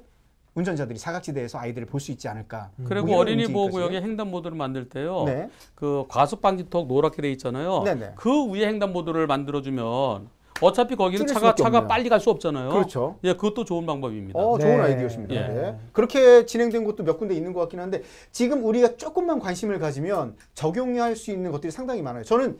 운전자들이 사각지대에서 아이들을 볼 수 있지 않을까. 그리고 뭐 이런 어린이 움직임까지. 보호구역에 횡단보도를 만들 때요. 네. 그 과속 방지턱 노랗게 돼 있잖아요. 네네. 그 위에 횡단보도를 만들어주면 어차피 거기는 찔릴 수밖에 차가 없네요. 빨리 갈 수 없잖아요. 그렇죠. 예, 그것도 좋은 방법입니다. 좋은 네. 아이디어십니다. 예. 네. 그렇게 진행된 곳도 몇 군데 있는 것 같긴 한데 지금 우리가 조금만 관심을 가지면 적용할 수 있는 것들이 상당히 많아요. 저는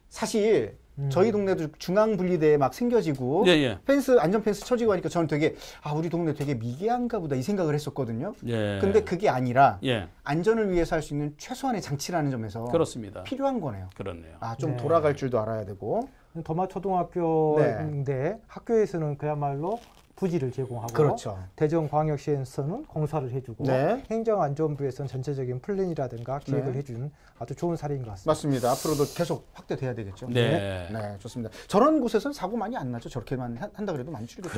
사실 저희 동네도 중앙 분리대에 막 생겨지고 예, 예. 펜스 안전 펜스 쳐지고 하니까 저는 되게 우리 동네 되게 미개한가 보다 이 생각을 했었거든요. 예. 근데 그게 아니라 예. 안전을 위해서 할 수 있는 최소한의 장치라는 점에서 그렇습니다. 필요한 거네요. 그렇네요. 네. 좀 돌아갈 줄도 알아야 되고. 도마 초등학교인데 학교에서는 그야말로 부지를 제공하고 그렇죠. 대전광역시에서는 공사를 해주고 네. 행정안전부에서는 전체적인 플랜이라든가 기획을 네. 해준 아주 좋은 사례인 것 같습니다. 맞습니다. 앞으로도 계속 확대돼야 되겠죠. 네. 네, 좋습니다. 저런 곳에서는 사고 많이 안 나죠. 저렇게만 한다 그래도 많이 줄이겠죠.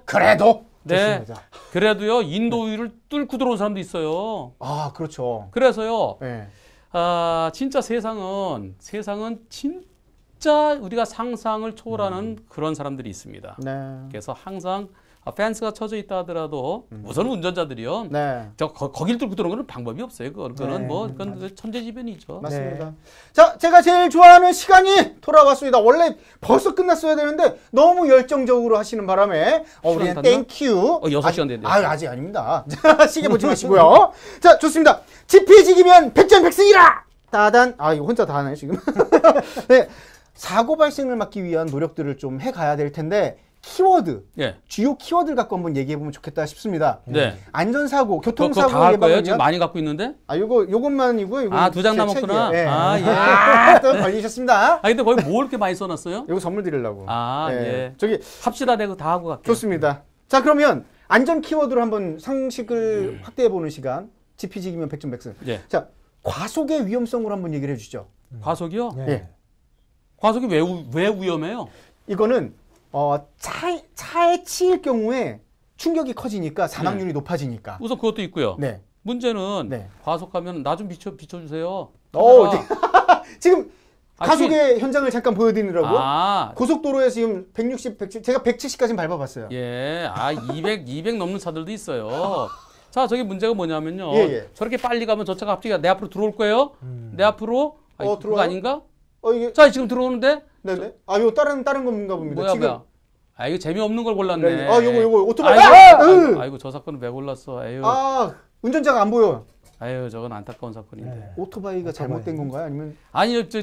그래도 네. 좋습니다. 그래도요 인도 위를 뚫고 들어온 사람도 있어요. 그렇죠. 그래서요 네. 진짜 세상은 진짜 우리가 상상을 초월하는 그런 사람들이 있습니다. 네. 그래서 항상 펜스가 쳐져 있다 하더라도 우선 운전자들이요. 네. 거길 뚫고 들어오는 건 방법이 없어요. 그거는 네. 뭐 그건 천재지변이죠. 맞습니다. 자, 제가 제일 좋아하는 시간이 돌아왔습니다. 원래 벌써 끝났어야 되는데 너무 열정적으로 하시는 바람에 우리는 땡큐. 6시간 됐네요. 아직 아닙니다. 시계 보지 마시고요. 자, 좋습니다. 지피지기면 백전백승이라. 따단. 이거 혼자 다 하나요 지금? 네. 사고 발생을 막기 위한 노력들을 좀 해가야 될 텐데 키워드, 예. 주요 키워드를 갖고 한번 얘기해보면 좋겠다 싶습니다. 네. 안전사고, 그거 교통사고 다 할 거예요? 예방을 지금 위한 많이 갖고 있는데? 요것만이고요. 2장 남았구나. 예. 또 걸리셨습니다. 근데 거기 뭘 이렇게 많이 써놨어요? 요거 선물 드리려고. 예. 저기 합시다. 내가 다 하고 갈게요. 좋습니다. 자, 그러면 안전 키워드로 한번 상식을 확대해보는 시간. 지피지기면 백전백승. 예. 자, 과속의 위험성으로 한번 얘기를 해주죠. 과속이요? 예. 과속이 왜 위험해요? 이거는 차에 치일 경우에 충격이 커지니까 사망률이 높아지니까. 우선 그것도 있고요. 네. 문제는 네. 과속하면 나 좀 비춰주세요. 지금 과속의 현장을 잠깐 보여드리느라고 아, 고속도로에 지금 160, 170, 제가 170까지 밟아봤어요. 예. 200 넘는 차들도 있어요. 자, 저기 문제가 뭐냐면요. 예. 저렇게 빨리 가면 저 차가 갑자기 내 앞으로 들어올 거예요. 내 앞으로 그거 들어와요? 아닌가? 이게 자, 지금 들어오는데 네네. 이거 다른 건가 봅니다. 뭐야 지금. 뭐야. 이거 재미없는 걸 골랐네. 요거 오토바이. 아이고 저 사건은 왜 골랐어. 아유. 운전자가 안 보여. 아유, 저건 안타까운 사건인데. 네. 오토바이가 잘못된 건가요? 아니면 아니요, 저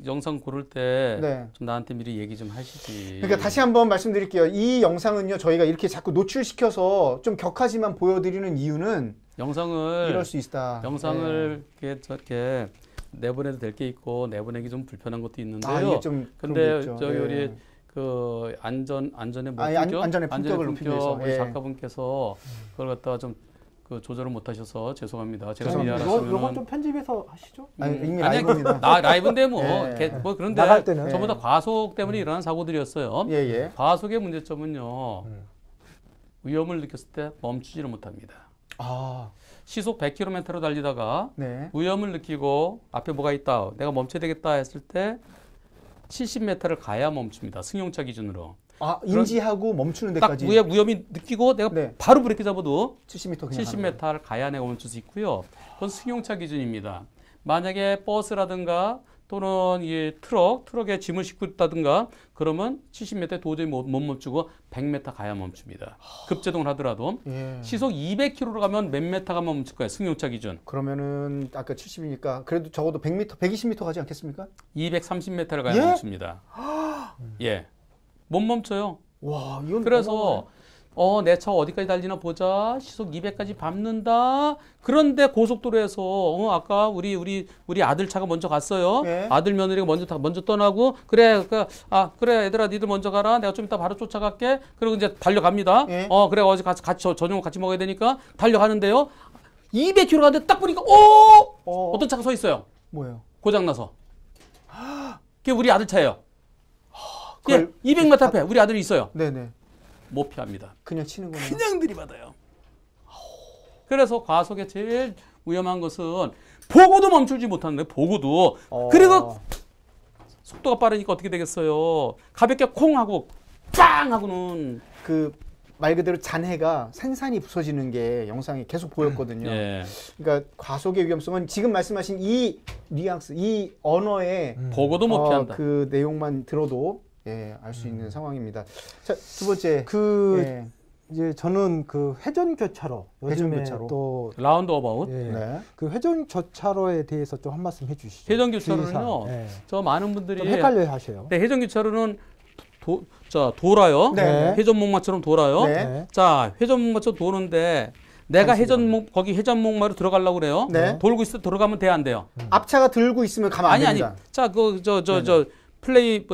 영상 고를 때 네. 좀 나한테 미리 얘기 좀 하시지. 그러니까 다시 한번 말씀드릴게요. 이 영상은요, 저희가 이렇게 자꾸 노출시켜서 좀 격하지만 보여드리는 이유는 영상을 이럴 수 있다. 영상을 이렇게 저렇게 내보내도 될 게 있고 내보내기 좀 불편한 것도 있는데요. 이게 좀 근데 그런 게 있죠. 저기 예. 우리 그 안전의 안전의 품격을 높이기 위해서. 우리 예. 작가분께서 그걸 갖다가 좀 그 조절을 못하셔서 죄송합니다. 제가 미리 죄송합니다. 알았으면 요건 좀 편집해서 하시죠. 이미 아니, 라이브입니다. 라이브인데 뭐, 예. 뭐 그런데 나갈 때는. 전부 다 과속 때문에 일어난 사고들이었어요. 예. 과속의 문제점은요. 위험을 느꼈을 때 멈추지를 못합니다. 시속 100km로 달리다가 네. 위험을 느끼고 앞에 뭐가 있다. 내가 멈춰야 되겠다 했을 때 70m를 가야 멈춥니다. 승용차 기준으로. 인지하고 멈추는 딱 데까지. 위험이 느끼고 내가 네. 바로 브레이크 잡아도 70m 그냥 70m를 가야 내가 멈출 수 있고요. 그건 승용차 기준입니다. 만약에 버스라든가 또는 이 트럭에 짐을 싣고 있다든가 그러면 70m에 도저히 못 멈추고 100m 가야 멈춥니다. 급제동을 하더라도 예. 시속 200km로 가면 몇 m 가면 멈출 거예요. 승용차 기준. 그러면은 아까 70이니까 그래도 적어도 100m, 120m 가지 않겠습니까? 230m를 가야 예? 멈춥니다. 예. 못 멈춰요. 와, 이건 그래서 내 차 어디까지 달리나 보자. 시속 200까지 밟는다. 그런데 고속도로에서 아까 우리 아들 차가 먼저 갔어요. 예. 아들 며느리가 먼저 떠나고 그래 얘들아 니들 먼저 가라. 내가 좀 이따 바로 쫓아갈게. 그리고 이제 달려갑니다. 예. 그래 어제 같이 저녁 같이 먹어야 되니까 달려가는데요. 200km 가는데 딱 보니까 어떤 차가 서 있어요. 뭐예요? 고장 나서. 그게 우리 아들 차예요. 예, 그걸 200m 앞에 우리 아들이 있어요. 네네. 못 피합니다. 그냥 치는구나. 그냥 들이받아요. 그래서 과속의 제일 위험한 것은 보고도 멈추지 못하는데 보고도 그리고 속도가 빠르니까 어떻게 되겠어요? 가볍게 콩 하고 빵 하고는 그 말 그대로 잔해가 산산이 부서지는 게 영상에 계속 보였거든요. 예. 그러니까 과속의 위험성은 지금 말씀하신 이 뉘앙스, 이 언어의 보고도 못 피한다. 그 내용만 들어도 알 수 있는 상황입니다. 자, 두 번째 이제 저는 그 회전 교차로 요즘에 회전 교차로. 또 라운드 어바웃. 네. 그 회전 교차로에 대해서 좀 한 말씀 해주시죠. 회전 교차로는요. 주의사항. 저 많은 분들이 좀 헷갈려 하셔요. 네, 회전 교차로는 돌아요. 네. 회전목마처럼 돌아요. 네. 자, 회전목마처럼 도는데 내가 거기 회전목마로 들어가려고 그래요. 네. 돌고 있어 들어가면 돼 안 돼요? 앞차가 들고 있으면 가면 안 됩니다. 자, 플레이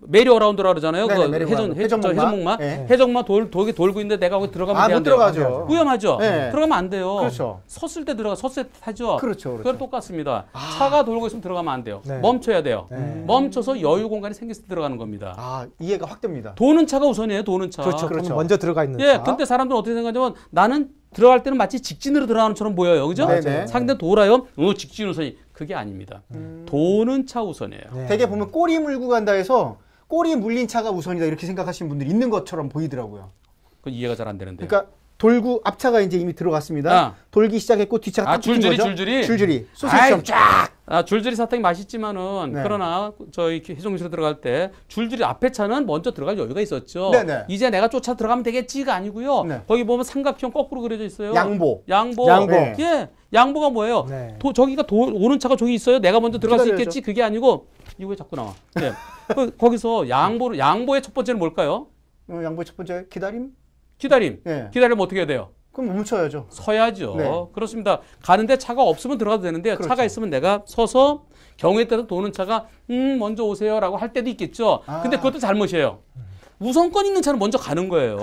메리어라운드라 그러잖아요. 네네, 그 메리어라운드. 회전목마. 네. 회전목마 돌고 있는데 내가 거기 들어가면 돼 못 안 돼요? 들어가죠. 위험하죠. 네. 들어가면 안 돼요. 그렇죠. 섰을 때 섰을 때 타죠. 그렇죠. 그건 똑같습니다. 차가 돌고 있으면 들어가면 안 돼요. 네. 멈춰야 돼요. 네. 멈춰서 여유 공간이 생겼을 때 들어가는 겁니다. 이해가 확 됩니다. 도는 차가 우선이에요. 도는 차. 그렇죠. 그렇죠. 먼저 들어가 있는 예, 차. 근데 사람들은 어떻게 생각하냐면 나는 들어갈 때는 마치 직진으로 들어가는 것처럼 보여요. 그죠? 네네. 상대는 돌아요. 직진 우선이. 그게 아닙니다. 도는 차 우선이에요. 네. 되게 보면 꼬리 물고 간다 해서 꼬리 물린 차가 우선이다 이렇게 생각하시는 분들이 있는 것처럼 보이더라고요. 그건 이해가 잘 안 되는데. 그러니까 돌고 앞차가 이제 이미 들어갔습니다. 아. 돌기 시작했고 뒷차가 딱 붙은 줄줄이 거죠. 줄줄이. 줄줄이. 소시지처럼 쫙. 줄줄이 사탕이 맛있지만은 네. 그러나 저희 해종시로 들어갈 때 줄줄이 앞에 차는 먼저 들어갈 여유가 있었죠. 네네. 이제 내가 쫓아 들어가면 되겠지가 아니고요. 네. 거기 보면 삼각형 거꾸로 그려져 있어요. 양보. 양보. 네. 예. 양보가 뭐예요? 네. 저기가 오는 차가 저기 있어요. 내가 먼저 들어갈 수 기다려야죠. 있겠지. 그게 아니고 이거 왜 자꾸 나와? 예. 거기서 양보의 첫 번째는 뭘까요? 양보의 첫 번째 기다림. 기다림. 네. 기다리면 어떻게 해야 돼요? 그럼 멈춰야죠. 서야죠. 네. 그렇습니다. 가는데 차가 없으면 들어가도 되는데 그렇죠. 차가 있으면 내가 서서 경우에 따라 도는 차가 먼저 오세요라고 할 때도 있겠죠. 근데 그것도 잘못이에요. 우선권 있는 차는 먼저 가는 거예요.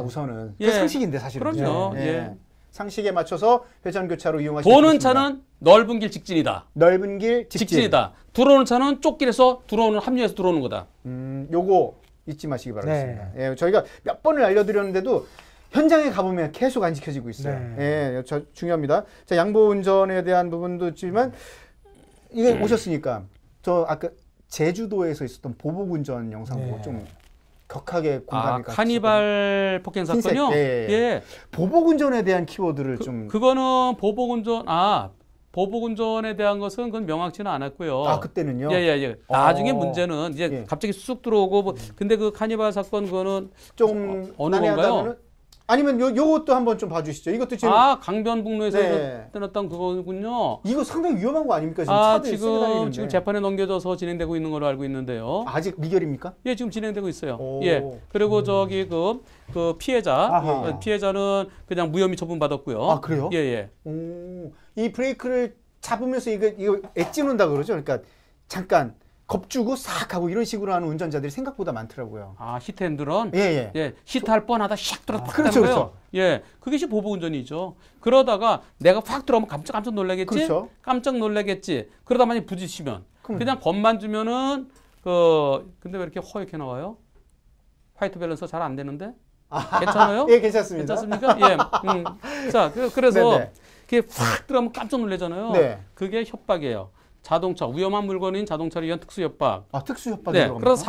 우선은. 예. 그 상식인데 사실은. 그럼요. 예. 예. 상식에 맞춰서 회전교차로 이용하시면 도는 되겠습니다. 차는 넓은 길 직진이다. 넓은 길 직진. 직진이다. 들어오는 차는 쫓길에서 합류해서 들어오는 거다. 요거 잊지 마시기 바라겠습니다. 예, 저희가 몇 번을 알려드렸는데도 현장에 가보면 계속 안 지켜지고 있어요. 네. 예, 중요합니다. 자, 양보 운전에 대한 부분도 있지만 이게 오셨으니까 저 아까 제주도에서 있었던 보복 운전 영상 보고 좀 격하게 공감이 갔어요. 카니발 폭행 사건요? 흰색, 예. 보복 운전에 대한 키워드를 좀 그거는 보복 운전에 대한 것은 그건 명확치는 않았고요. 그때는요. 예. 나중에 문제는 이제 갑자기 쑥 들어오고 뭐 근데 그 카니발 사건 그거는 좀 어느 난해하다면은? 건가요? 아니면 요것도 한번 좀 봐주시죠. 이것도 지금 강변북로에서 떠났던 그거군요. 이거 상당히 위험한 거 아닙니까? 지금 차들 세게 다니는데. 지금 재판에 넘겨져서 진행되고 있는 걸로 알고 있는데요. 아직 미결입니까? 예, 지금 진행되고 있어요. 예. 그리고 저기 그 피해자는 그냥 무혐의 처분 받았고요. 그래요? 예. 이 브레이크를 잡으면서 이거 엣지는다 그러죠. 그러니까 잠깐 겁주고 싹 하고 이런 식으로 하는 운전자들이 생각보다 많더라고요. 히트앤드런? 예. 히트할 뻔하다 샥 들어갔다 그렇죠, 거예요. 그렇죠. 예, 그것이 보복운전이죠. 그러다가 내가 확 들어오면 깜짝 놀라겠지? 그렇죠. 깜짝 놀라겠지. 그러다 만약 부딪히면 그냥 겁만 주면은 근데 왜 이렇게 허옇게 나와요? 화이트 밸런스 잘 안 되는데? 괜찮아요? 예, 괜찮습니다. 괜찮습니까? 예. 자, 그래서 네네. 그게 확 들어가면 깜짝 놀라잖아요. 네. 그게 협박이에요. 자동차, 위험한 물건인 자동차를 위한 특수 협박. 특수 협박이 네. 들어갑니까? 그래서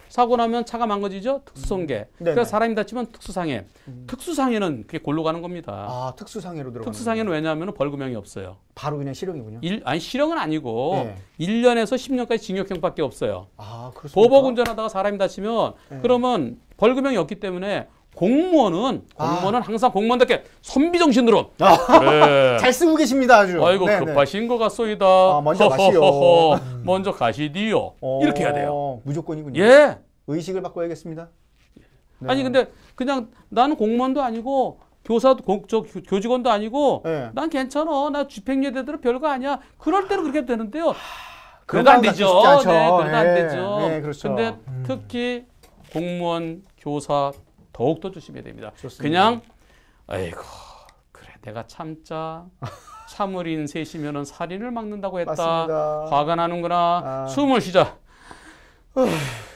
사고 나면 차가 망가지죠. 특수 손괴. 그래서 사람이 다치면 특수상해. 특수상해는 그게 골로 가는 겁니다. 특수상해로 들어가는 특수상해는 왜냐하면 벌금형이 없어요. 바로 그냥 실형이군요. 실형은 아니고 1년에서 10년까지 징역형밖에 없어요. 그렇습니까? 보복 운전하다가 사람이 다치면 그러면 벌금형이 없기 때문에 공무원은 항상 공무원답게 선비정신으로 그래. 잘 쓰고 계십니다 아주. 아이고 네네. 급하신 것 같소이다. 먼저 가시오. 먼저 가시디요. 이렇게 해야 돼요. 무조건이군요. 예. 의식을 바꿔야겠습니다. 네. 아니 근데 그냥 나는 공무원도 아니고 교사도 교직원도 아니고 난 괜찮아. 나 집행유예대로 별거 아니야. 그럴 때는 그렇게 되는데요. 그래도 안 되죠. 네, 그래도 안 되죠. 네, 그렇죠. 근데 특히 공무원, 교사 더욱더 조심해야 됩니다. 좋습니다. 그냥 아이고 그래 내가 참을인 셋이면은 살인을 막는다고 했다. 맞습니다. 화가 나는구나. 숨을 쉬자.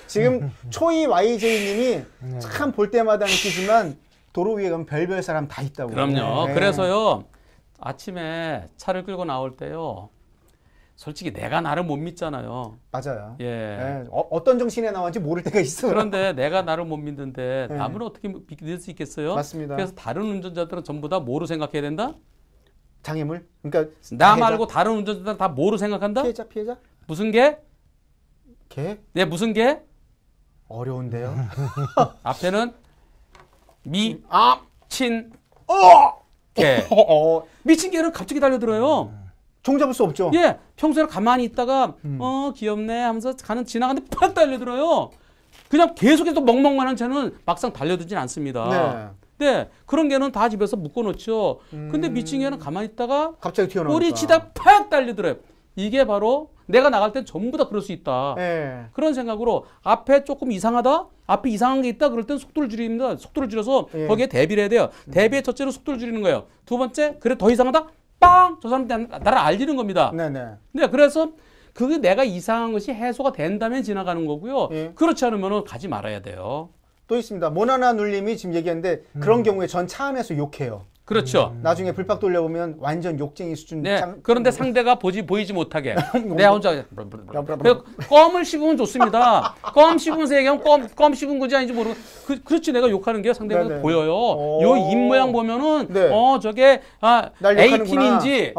지금 초이 YJ님이 참 볼 때마다 느끼지만 도로 위에 가면 별별 사람 다 있다고. 그럼요. 그래서요 아침에 차를 끌고 나올 때요. 솔직히 내가 나를 못 믿잖아요. 맞아요. 예. 어떤 정신에 나왔는지 모를 때가 있어요. 그런데 내가 나를 못 믿는데 남은 어떻게 믿을 수 있겠어요? 맞습니다. 그래서 다른 운전자들은 전부 다 뭐로 생각해야 된다? 장애물? 그러니까 나 말고 다른 운전자들은 다 뭐로 생각한다? 피해자? 무슨 개? 개? 네, 무슨 개? 어려운데요. 앞에는 미, 친, 개. 미친 개는 갑자기 달려들어요. 종잡을 수 없죠. 예, 평소에 가만히 있다가 귀엽네 하면서 지나가는데 팍 달려들어요. 그냥 계속해서 멍멍만한 채는 막상 달려들진 않습니다. 네, 그런 개는 다 집에서 묶어놓죠. 근데 미친 개는 가만히 있다가 갑자기 튀어나오니까 꼬리 치다 팍 달려들어요. 이게 바로 내가 나갈 땐 전부 다 그럴 수 있다. 그런 생각으로 앞에 조금 이상하다? 앞에 이상한 게 있다? 그럴 땐 속도를 줄입니다. 속도를 줄여서 거기에 대비를 해야 돼요. 대비의 첫째로 속도를 줄이는 거예요. 두 번째, 그래 더 이상하다? 빵! 저 사람한테 나를 알리는 겁니다. 네, 그래서 그게 내가 이상한 것이 해소가 된다면 지나가는 거고요. 그렇지 않으면 가지 말아야 돼요. 또 있습니다. 모나나 눌님이 지금 얘기했는데 그런 경우에 전 차 안에서 욕해요. 그렇죠. 나중에 불팍 돌려보면 완전 욕쟁이 수준. 네. 그런데 상대가 보이지 못하게 내가 혼자 껌을 씹으면 좋습니다. 껌 씹으면서 얘기하면 껌 씹은 건지 아닌지 모르고 그렇지 내가 욕하는 게 상대가 네네. 보여요. 요 입 모양 보면은 네. 저게 날 욕하는구나. 에이틴인지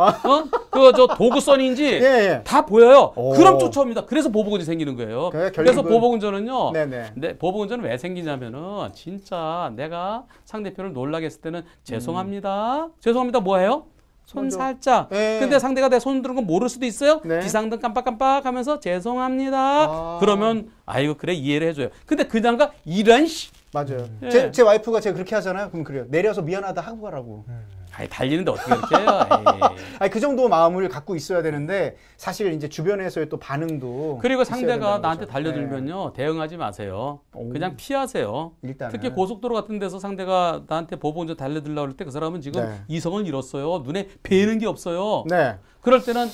저 도구선인지 예, 예. 다 보여요. 오. 그럼 쫓아옵니다. 그래서 보복운전이 생기는 거예요. 그래서 보복운전은요. 네네. 보복운전은 왜 생기냐면은 진짜 내가 상대편을 놀라게 했을 때는 죄송합니다. 죄송합니다. 뭐예요? 손 먼저. 살짝. 네. 근데 상대가 내 손 들은 건 모를 수도 있어요. 네. 비상등 깜빡깜빡 하면서 죄송합니다. 그러면 아이고 그래 이해를 해줘요. 근데 그냥 가 이런 씨. 맞아요. 예. 제 와이프가 제가 그렇게 하잖아요. 그럼 그래요. 내려서 미안하다 하고 가라고. 아이 달리는데 어떻게 그렇게 해요? 에이. 아니 그 정도 마음을 갖고 있어야 되는데 사실 이제 주변에서의 또 반응도 그리고 있어야 상대가 된다는 나한테 거죠. 달려들면요 대응하지 마세요. 그냥 피하세요. 일단은. 특히 고속도로 같은 데서 상대가 나한테 보복운전 달려들려고 할 때 그 사람은 지금 네. 이성을 잃었어요. 눈에 뵈는 게 없어요. 네. 그럴 때는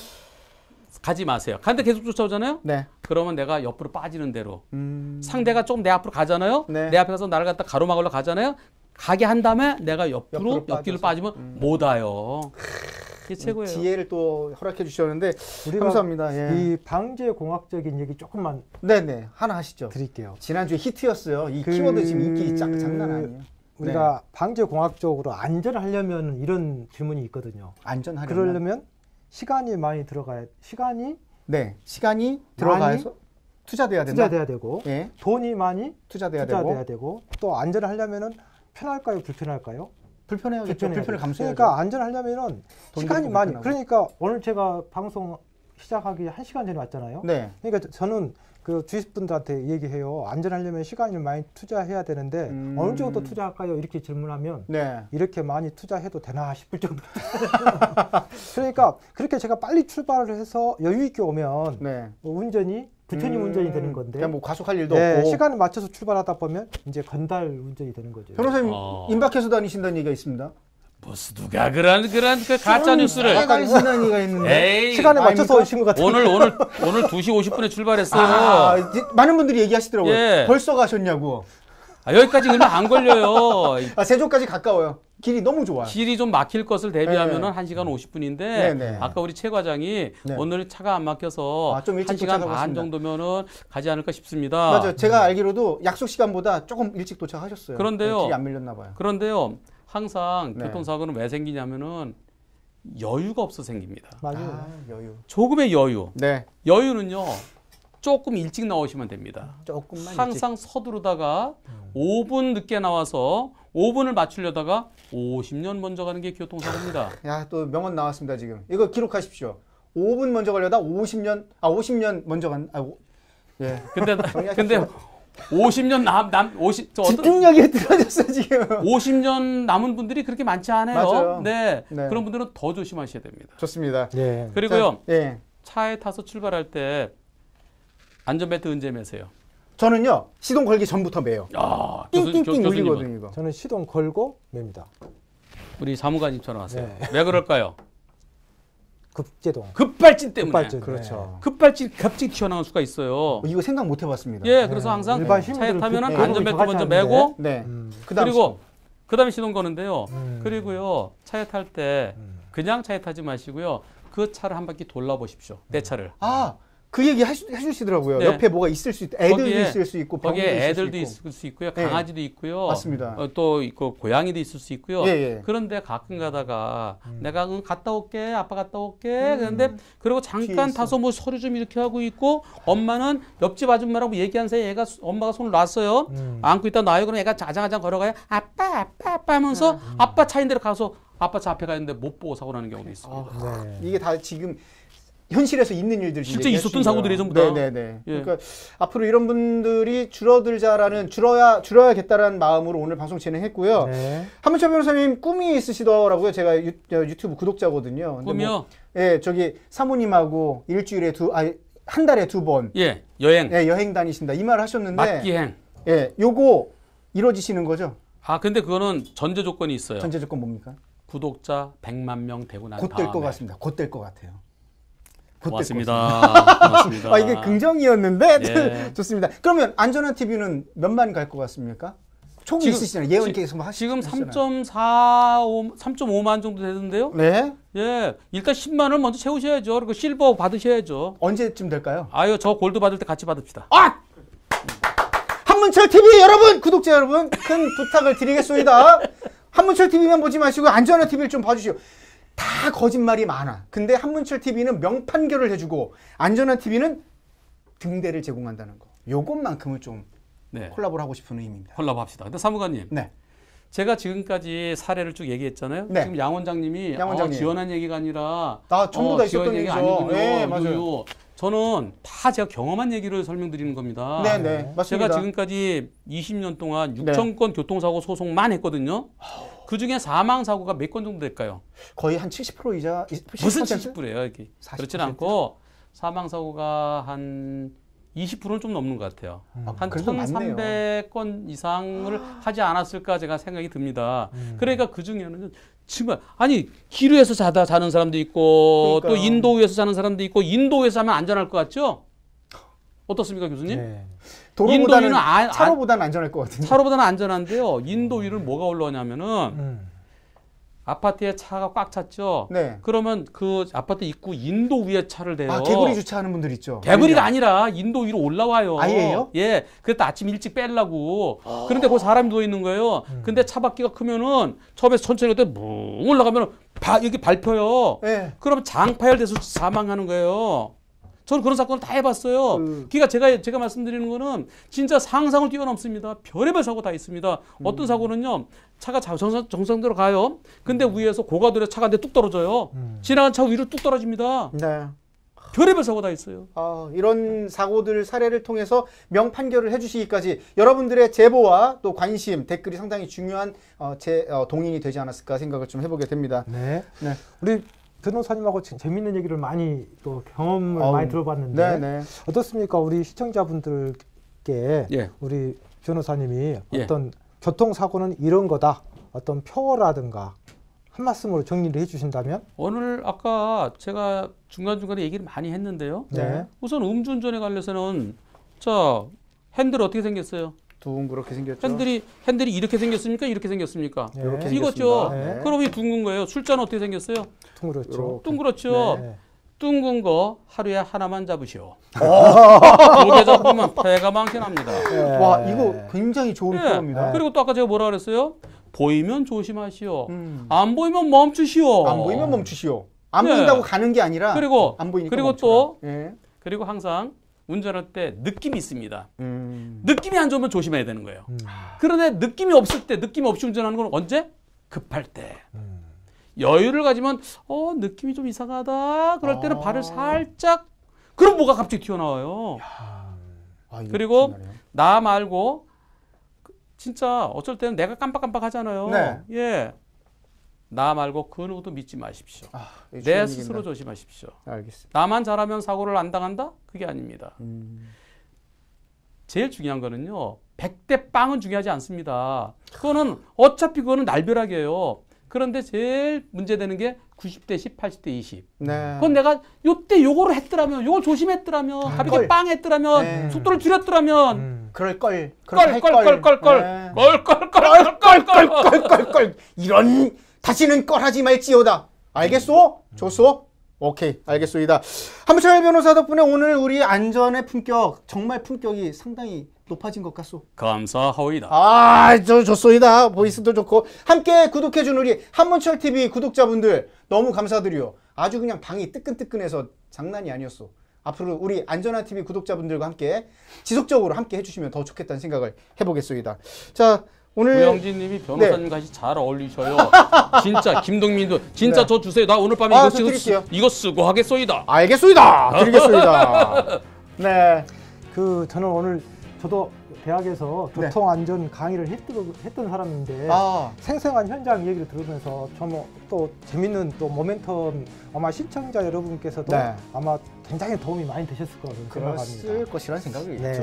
가지 마세요. 근데 계속 쫓아오잖아요. 네. 그러면 내가 옆으로 빠지는 대로 상대가 좀 내 앞으로 가잖아요. 네. 내 앞에 가서 나를 갖다 가로막으러 가잖아요. 가게 한 다음에 내가 옆길로 빠져서. 빠지면 못 와요. 이게 최고예요. 지혜를 또 허락해 주셨는데 우리가 감사합니다. 예. 이 방제 공학적인 얘기 조금만 네네 하나 하시죠. 드릴게요. 지난주에 히트였어요. 이 키워드 지금 인기 장난 아니에요. 우리가 방제 공학적으로 안전을 하려면 이런 질문이 있거든요. 안전하려면 그러려면 시간이 많이 들어가야 시간이 시간이 들어가서 투자돼야 된다. 투자돼야 되고 예. 돈이 많이 투자돼야 투자돼야 되고 되고 또 안전을 하려면은 편할까요, 불편할까요? 불편해야겠죠. 불편을 감수해야죠. 그러니까 안전을 하려면은 돈 시간이 들고 많이. 불편하고. 그러니까 오늘 제가 방송 시작하기 1시간 전에 왔잖아요. 네. 그러니까 저는 그 주위분들한테 얘기해요. 안전하려면 시간을 많이 투자해야 되는데 어느 정도 투자할까요? 이렇게 질문하면 네. 이렇게 많이 투자해도 되나 싶을 정도. 그러니까 그렇게 제가 빨리 출발을 해서 여유 있게 오면 네. 운전이 부처님 운전이 되는 건데 그냥 뭐 과속할 일도 네, 없고. 시간을 맞춰서 출발하다 보면 이제 건달 운전이 되는 거죠. 변호사님 임박해서 다니신다는 얘기가 있습니다. 무슨 누가 그런 그 가짜 뉴스를 다니신다는 얘기가 있는데. 에이 시간에 맞춰서 아닙니까? 오신 것 같아요. 오늘 2시 50분에 출발했어요. 이제 많은 분들이 얘기하시더라고요. 예. 벌써 가셨냐고. 여기까지 얼마 안 걸려요. 세종까지 가까워요. 길이 너무 좋아요. 길이 좀 막힐 것을 대비하면 네. 1시간 50분인데 네. 아까 우리 최 과장이 네. 오늘 차가 안 막혀서 좀 일찍 1시간 반 도착하겠습니다. 정도면은 가지 않을까 싶습니다. 맞아요. 제가 알기로도 약속 시간보다 조금 일찍 도착하셨어요. 그런데요. 길이 안 밀렸나 봐요. 그런데요. 항상 네. 교통사고는 왜 생기냐면은 여유가 없어 생깁니다. 맞아요. 여유. 조금의 여유. 네. 여유는요. 조금 일찍 나오시면 됩니다. 조금만 일찍. 항상 서두르다가 5분 늦게 나와서 5분을 맞추려다가 50년 먼저 가는 게 교통사고입니다. 야, 또 명언 나왔습니다, 지금. 이거 기록하십시오. 5분 먼저 걸려다 50년 먼저 간, 예. 근데 50년 50 집중력이 떨어졌어, 지금. 50년 남은 분들이 그렇게 많지 않아요. 맞아요. 네. 네. 그런 분들은 더 조심하셔야 됩니다. 좋습니다. 네. 그리고요. 자, 예. 차에 타서 출발할 때 안전벨트 언제 매세요? 저는요, 시동 걸기 전부터 매요. 야, 띵띵띵 울리거든요, 이거. 저는 시동 걸고 맵니다. 우리 사무관님처럼 하세요. 네. 왜 그럴까요? 급제동. 급발진 때문에. 급발진. 그렇죠. 급발진 갑자기 튀어나올 수가 있어요. 이거 생각 못 해봤습니다. 예, 그래서 항상 일반 차에 시민들은 타면은 그 안전벨트 저같이 먼저 하는데. 매고 네. 그리고 그다음에 시동 거는데요. 음. 그리고요. 차에 탈 때 그냥 차에 타지 마시고요. 그 차를 한 바퀴 돌아보십시오. 내 차를. 그 얘기 해주시더라고요. 네. 옆에 뭐가 있을 수 있다. 애들도 거기에- 있을 수 있고, 병도 거기에 애들도 있을 수 있고. 있을 수 있고요. 네. 강아지도 있고요. 맞습니다. 또 있고 고양이도 있을 수 있고요. 예, 예. 그런데 가끔 가다가 내가 갔다 올게, 아빠 갔다 올게. 그런데 그리고 뒤에 잠깐 있어. 타서 뭐 서류 좀 이렇게 하고 있고 엄마는 옆집 아줌마라고 얘기한 사이에 엄마가 손을 놨어요. 안고 있다 놔요. 그럼 애가 자장자장 걸어가요. 아빠 하면서 아빠 차인대로 가서 아빠 차 앞에 가 있는데 못 보고 사고 나는 경우도 있습니다. 네. 이게 다 지금 현실에서 있는 일들 실제 있었던 사고들이 전부 다. 네네네. 예. 그러니까 앞으로 이런 분들이 줄어야겠다라는 마음으로 오늘 방송 진행했고요. 네. 한문철 변호사님 꿈이 있으시더라고요. 제가 유튜브 구독자거든요. 근데 꿈이요? 예, 저기 사모님하고 일주일에 한 달에 2번 예, 여행, 여행 다니신다 이 말 하셨는데 맞기행. 예, 요거 이루어지시는 거죠? 근데 그거는 전제 조건이 있어요. 전제 조건 뭡니까? 구독자 100만 명 되고 난 곧 다음에. 될 것 같습니다. 곧 될 것 같아요. 고맙습니다. 고맙습니다. 이게 긍정이었는데 예. 좋습니다. 그러면 안전한 TV는 몇만 갈 것 같습니까? 촉이 있으시잖아요. 예언 계속 지금 3.5만 정도 되던데요. 네. 예, 일단 10만 원을 먼저 채우셔야죠. 그리고 실버 받으셔야죠. 언제쯤 될까요? 아유, 저 골드 받을 때 같이 받읍시다. 아! 한문철 TV 여러분, 구독자 여러분, 큰 부탁을 드리겠습니다. 한문철 TV만 보지 마시고 안전한 TV를 좀 봐주시오. 다 거짓말이 많아. 근데 한문철 TV는 명판결을 해주고 안전한 TV는 등대를 제공한다는 거. 요것만큼은 좀 네. 콜라보를 하고 싶은 의미입니다. 콜라보 합시다. 근데 사무관님. 네. 제가 지금까지 사례를 쭉 얘기했잖아요. 네. 지금 양 원장님이 지원한 얘기가 아니라 전부 다 있었던 얘기가 얘기죠. 아니군요. 네, 맞아요. 저는 다 제가 경험한 얘기를 설명드리는 겁니다. 네, 네. 맞습니다. 제가 지금까지 20년 동안 6천 건 교통사고 소송만 했거든요. 그중에 사망사고가 몇 건 정도 될까요? 거의 한 70% 이자 70%? 무슨 70%예요? 이렇게. 40%? 그렇지는 않고 사망사고가 한 20%는 좀 넘는 것 같아요. 한 1,300건 이상을 하지 않았을까 제가 생각이 듭니다. 그러니까 그중에는 정말 아니 기류에서 자는 사람도 있고 그러니까요. 또 인도 위에서 자는 사람도 있고 인도 위에서 하면 안전할 것 같죠? 어떻습니까, 교수님? 네. 도로보다는 인도 위는 차로보다는 안전할 것 같은데. 차로보다는 안전한데요. 인도 위를 뭐가 올라오냐면은 아파트에 차가 꽉 찼죠. 네. 그러면 그 아파트 입구 인도 위에 차를 대요. 개구리 주차하는 분들 있죠. 개구리가 아니라 인도 위로 올라와요. 아예요? 예. 그래서 아침 일찍 빼려고. 그런데 거기 사람이 누워 있는 거예요. 근데 차 바퀴가 크면은 처음에 천천히 할 때 뭉 올라가면은 이렇게 밟혀요. 네. 그러면 장파열돼서 사망하는 거예요. 저는 그런 사건을 다 해봤어요. 그러니까 제가 말씀드리는 거는 진짜 상상을 뛰어넘습니다. 별의별 사고 다 있습니다. 어떤 사고는요, 차가 정상대로 가요. 근데 위에서 고가도로 차가 뚝 떨어져요. 지나간 차 위로 뚝 떨어집니다. 네. 별의별 사고 다 있어요. 이런 사고들 사례를 통해서 명판결을 해주시기까지 여러분들의 제보와 또 관심, 댓글이 상당히 중요한 동인이 되지 않았을까 생각을 좀 해보게 됩니다. 네. 네. 우리 변호사님하고 재밌는 얘기를 많이 또 경험을 많이 들어봤는데 네네. 어떻습니까? 우리 시청자분들께 예. 우리 변호사님이 예. 어떤 교통사고는 이런 거다. 어떤 표어라든가 한 말씀으로 정리를 해주신다면? 오늘 아까 제가 중간중간에 얘기를 많이 했는데요. 네. 우선 음주운전에 관해서는 자 핸들 어떻게 생겼어요? 둥그렇게 생겼죠. 핸들이 이렇게 생겼습니까? 이렇게 생겼습니까? 네. 이렇게 이거죠. 생겼습니다. 네. 그럼 이 둥근 거예요. 술잔은 어떻게 생겼어요? 둥그렇죠. 둥그렇죠. 네. 둥근 거 하루에 하나만 잡으시오. 2개 잡으면 폐가 많게 납니다. 네. 와, 이거 굉장히 좋은 예. 표현입니다. 그리고 또 아까 제가 뭐라 그랬어요? 보이면 조심하시오. 안 보이면 멈추시오. 안 보이면 멈추시오. 안 네. 보인다고 가는 게 아니라 그리고 안 보이니까 그리고 멈춰라. 또 예. 그리고 항상 운전할 때 느낌이 있습니다. 느낌이 안 좋으면 조심해야 되는 거예요. 그런데 느낌이 없을 때, 느낌 없이 운전하는 건 언제? 급할 때. 여유를 가지면 느낌이 좀 이상하다. 그럴 때는 발을 살짝 그럼 뭐가 갑자기 튀어나와요. 이거 그리고 신나네요. 나 말고 진짜 어쩔 때는 내가 깜빡깜빡 하잖아요. 네. 예. 나 말고 그 누구도 믿지 마십시오. 이거 내 좋은 스스로 얘기입니다. 조심하십시오. 알겠습니다. 나만 잘하면 사고를 안 당한다? 그게 아닙니다. 제일 중요한 거는요. 100대 빵은 중요하지 않습니다. 어차피 그거는 날벼락이에요. 그런데 제일 문제되는 게 90대 10, 80대 20. 네. 그건 내가 요때 요거를 했더라면, 요걸 조심했더라면, 가볍게 빵 했더라면, 네. 속도를 줄였더라면, 그럴 걸. 껄. 이런 다시는 껄하지 말지어다. 알겠소? 좋소? 오케이, 알겠소이다. 한문철 변호사 덕분에 오늘 우리 안전의 품격, 정말 품격이 상당히 높아진 것 같소. 감사하오이다. 좋소이다. 보이스도 좋고. 함께 구독해준 우리 한문철 TV 구독자분들 너무 감사드려요. 아주 그냥 방이 뜨끈뜨끈해서 장난이 아니었어. 앞으로 우리 안전한 TV 구독자분들과 함께 지속적으로 함께 해주시면 더 좋겠다는 생각을 해보겠습니다. 자, 오늘 우영진님이 변호사님 같이 잘 어울리셔요. 진짜 김동민도 진짜 저 주세요. 나 오늘 밤에 이거 쓰고 하겠소이다. 알겠소이다. 드리겠소이다. 네. 저는 저도 대학에서 교통안전 강의를 했던 사람인데 생생한 현장 얘기를 들으면서 또 재밌는 또 모멘텀 아마 시청자 여러분께서도 아마 굉장히 도움이 많이 되셨을 거라고 생각합니다. 그랬을 것이라는 생각이 있죠.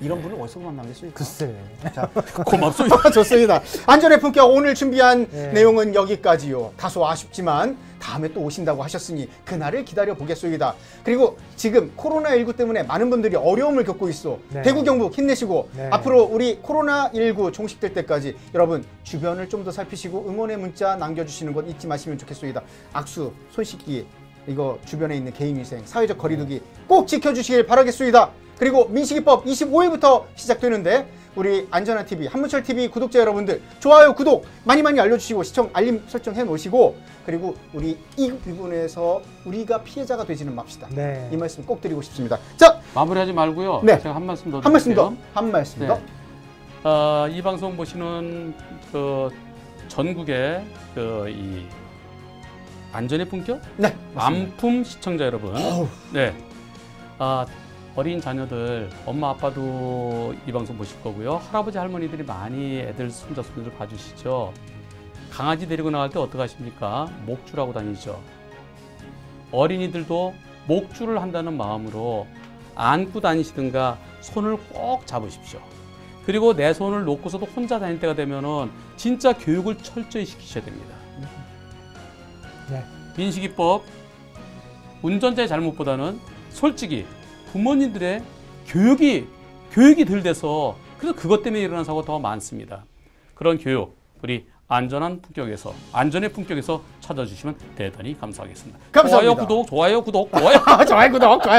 이런 분을 어디서 만나겠습니까? 글쎄. 자, 고맙습니다. 좋습니다. 안전의 품격 오늘 준비한 네. 내용은 여기까지요. 다소 아쉽지만 다음에 또 오신다고 하셨으니 그날을 기다려 보겠소이다. 그리고 지금 코로나19 때문에 많은 분들이 어려움을 겪고 있어. 네. 대구 경북 힘내시고 네. 앞으로 우리 코로나19 종식될 때까지 여러분 주변을 좀 더 살피시고 응원의 문자 남겨주시는 것 잊지 마시면 좋겠소이다. 악수, 손 씻기, 이거 주변에 있는 개인위생, 사회적 거리두기 꼭 지켜주시길 바라겠소이다. 그리고 민식이법 25일부터 시작되는데 우리 안전한TV, 한문철TV 구독자 여러분들 좋아요, 구독 많이 알려주시고 시청, 알림 설정해 놓으시고 그리고 우리 이 부분에서 우리가 피해자가 되지는 맙시다. 네. 이 말씀 꼭 드리고 싶습니다. 자, 마무리하지 말고요. 네. 제가 한 말씀 더 한 말씀 드릴게요. 더, 한 말씀 더. 이 방송 보시는 그 전국의 이 안전의 품격? 네, 안품 시청자 여러분. 어우. 네. 어린 자녀들, 엄마 아빠도 이 방송 보실 거고요. 할아버지 할머니들이 많이 애들 손자 손녀들 봐주시죠. 강아지 데리고 나갈 때 어떻게 하십니까? 목줄하고 다니죠. 어린이들도 목줄을 한다는 마음으로 안고 다니시든가 손을 꼭 잡으십시오. 그리고 내 손을 놓고서도 혼자 다닐 때가 되면은 진짜 교육을 철저히 시키셔야 됩니다. 네. 민식이법, 운전자의 잘못보다는 솔직히 부모님들의 교육이 덜 돼서 그래서 그것 때문에 일어난 사고가 더 많습니다. 그런 교육 우리 안전한 품격에서, 안전의 품격에서 찾아주시면 대단히 감사하겠습니다. 감사합니다. 좋아요, 구독. 좋아요, 좋아요,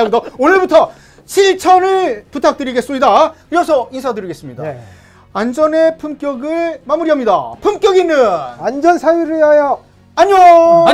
구독. 오늘부터 실천을 부탁드리겠습니다. 이어서 인사드리겠습니다. 네. 안전의 품격을 마무리합니다. 품격 있는 안전 사회를 위하여 안녕.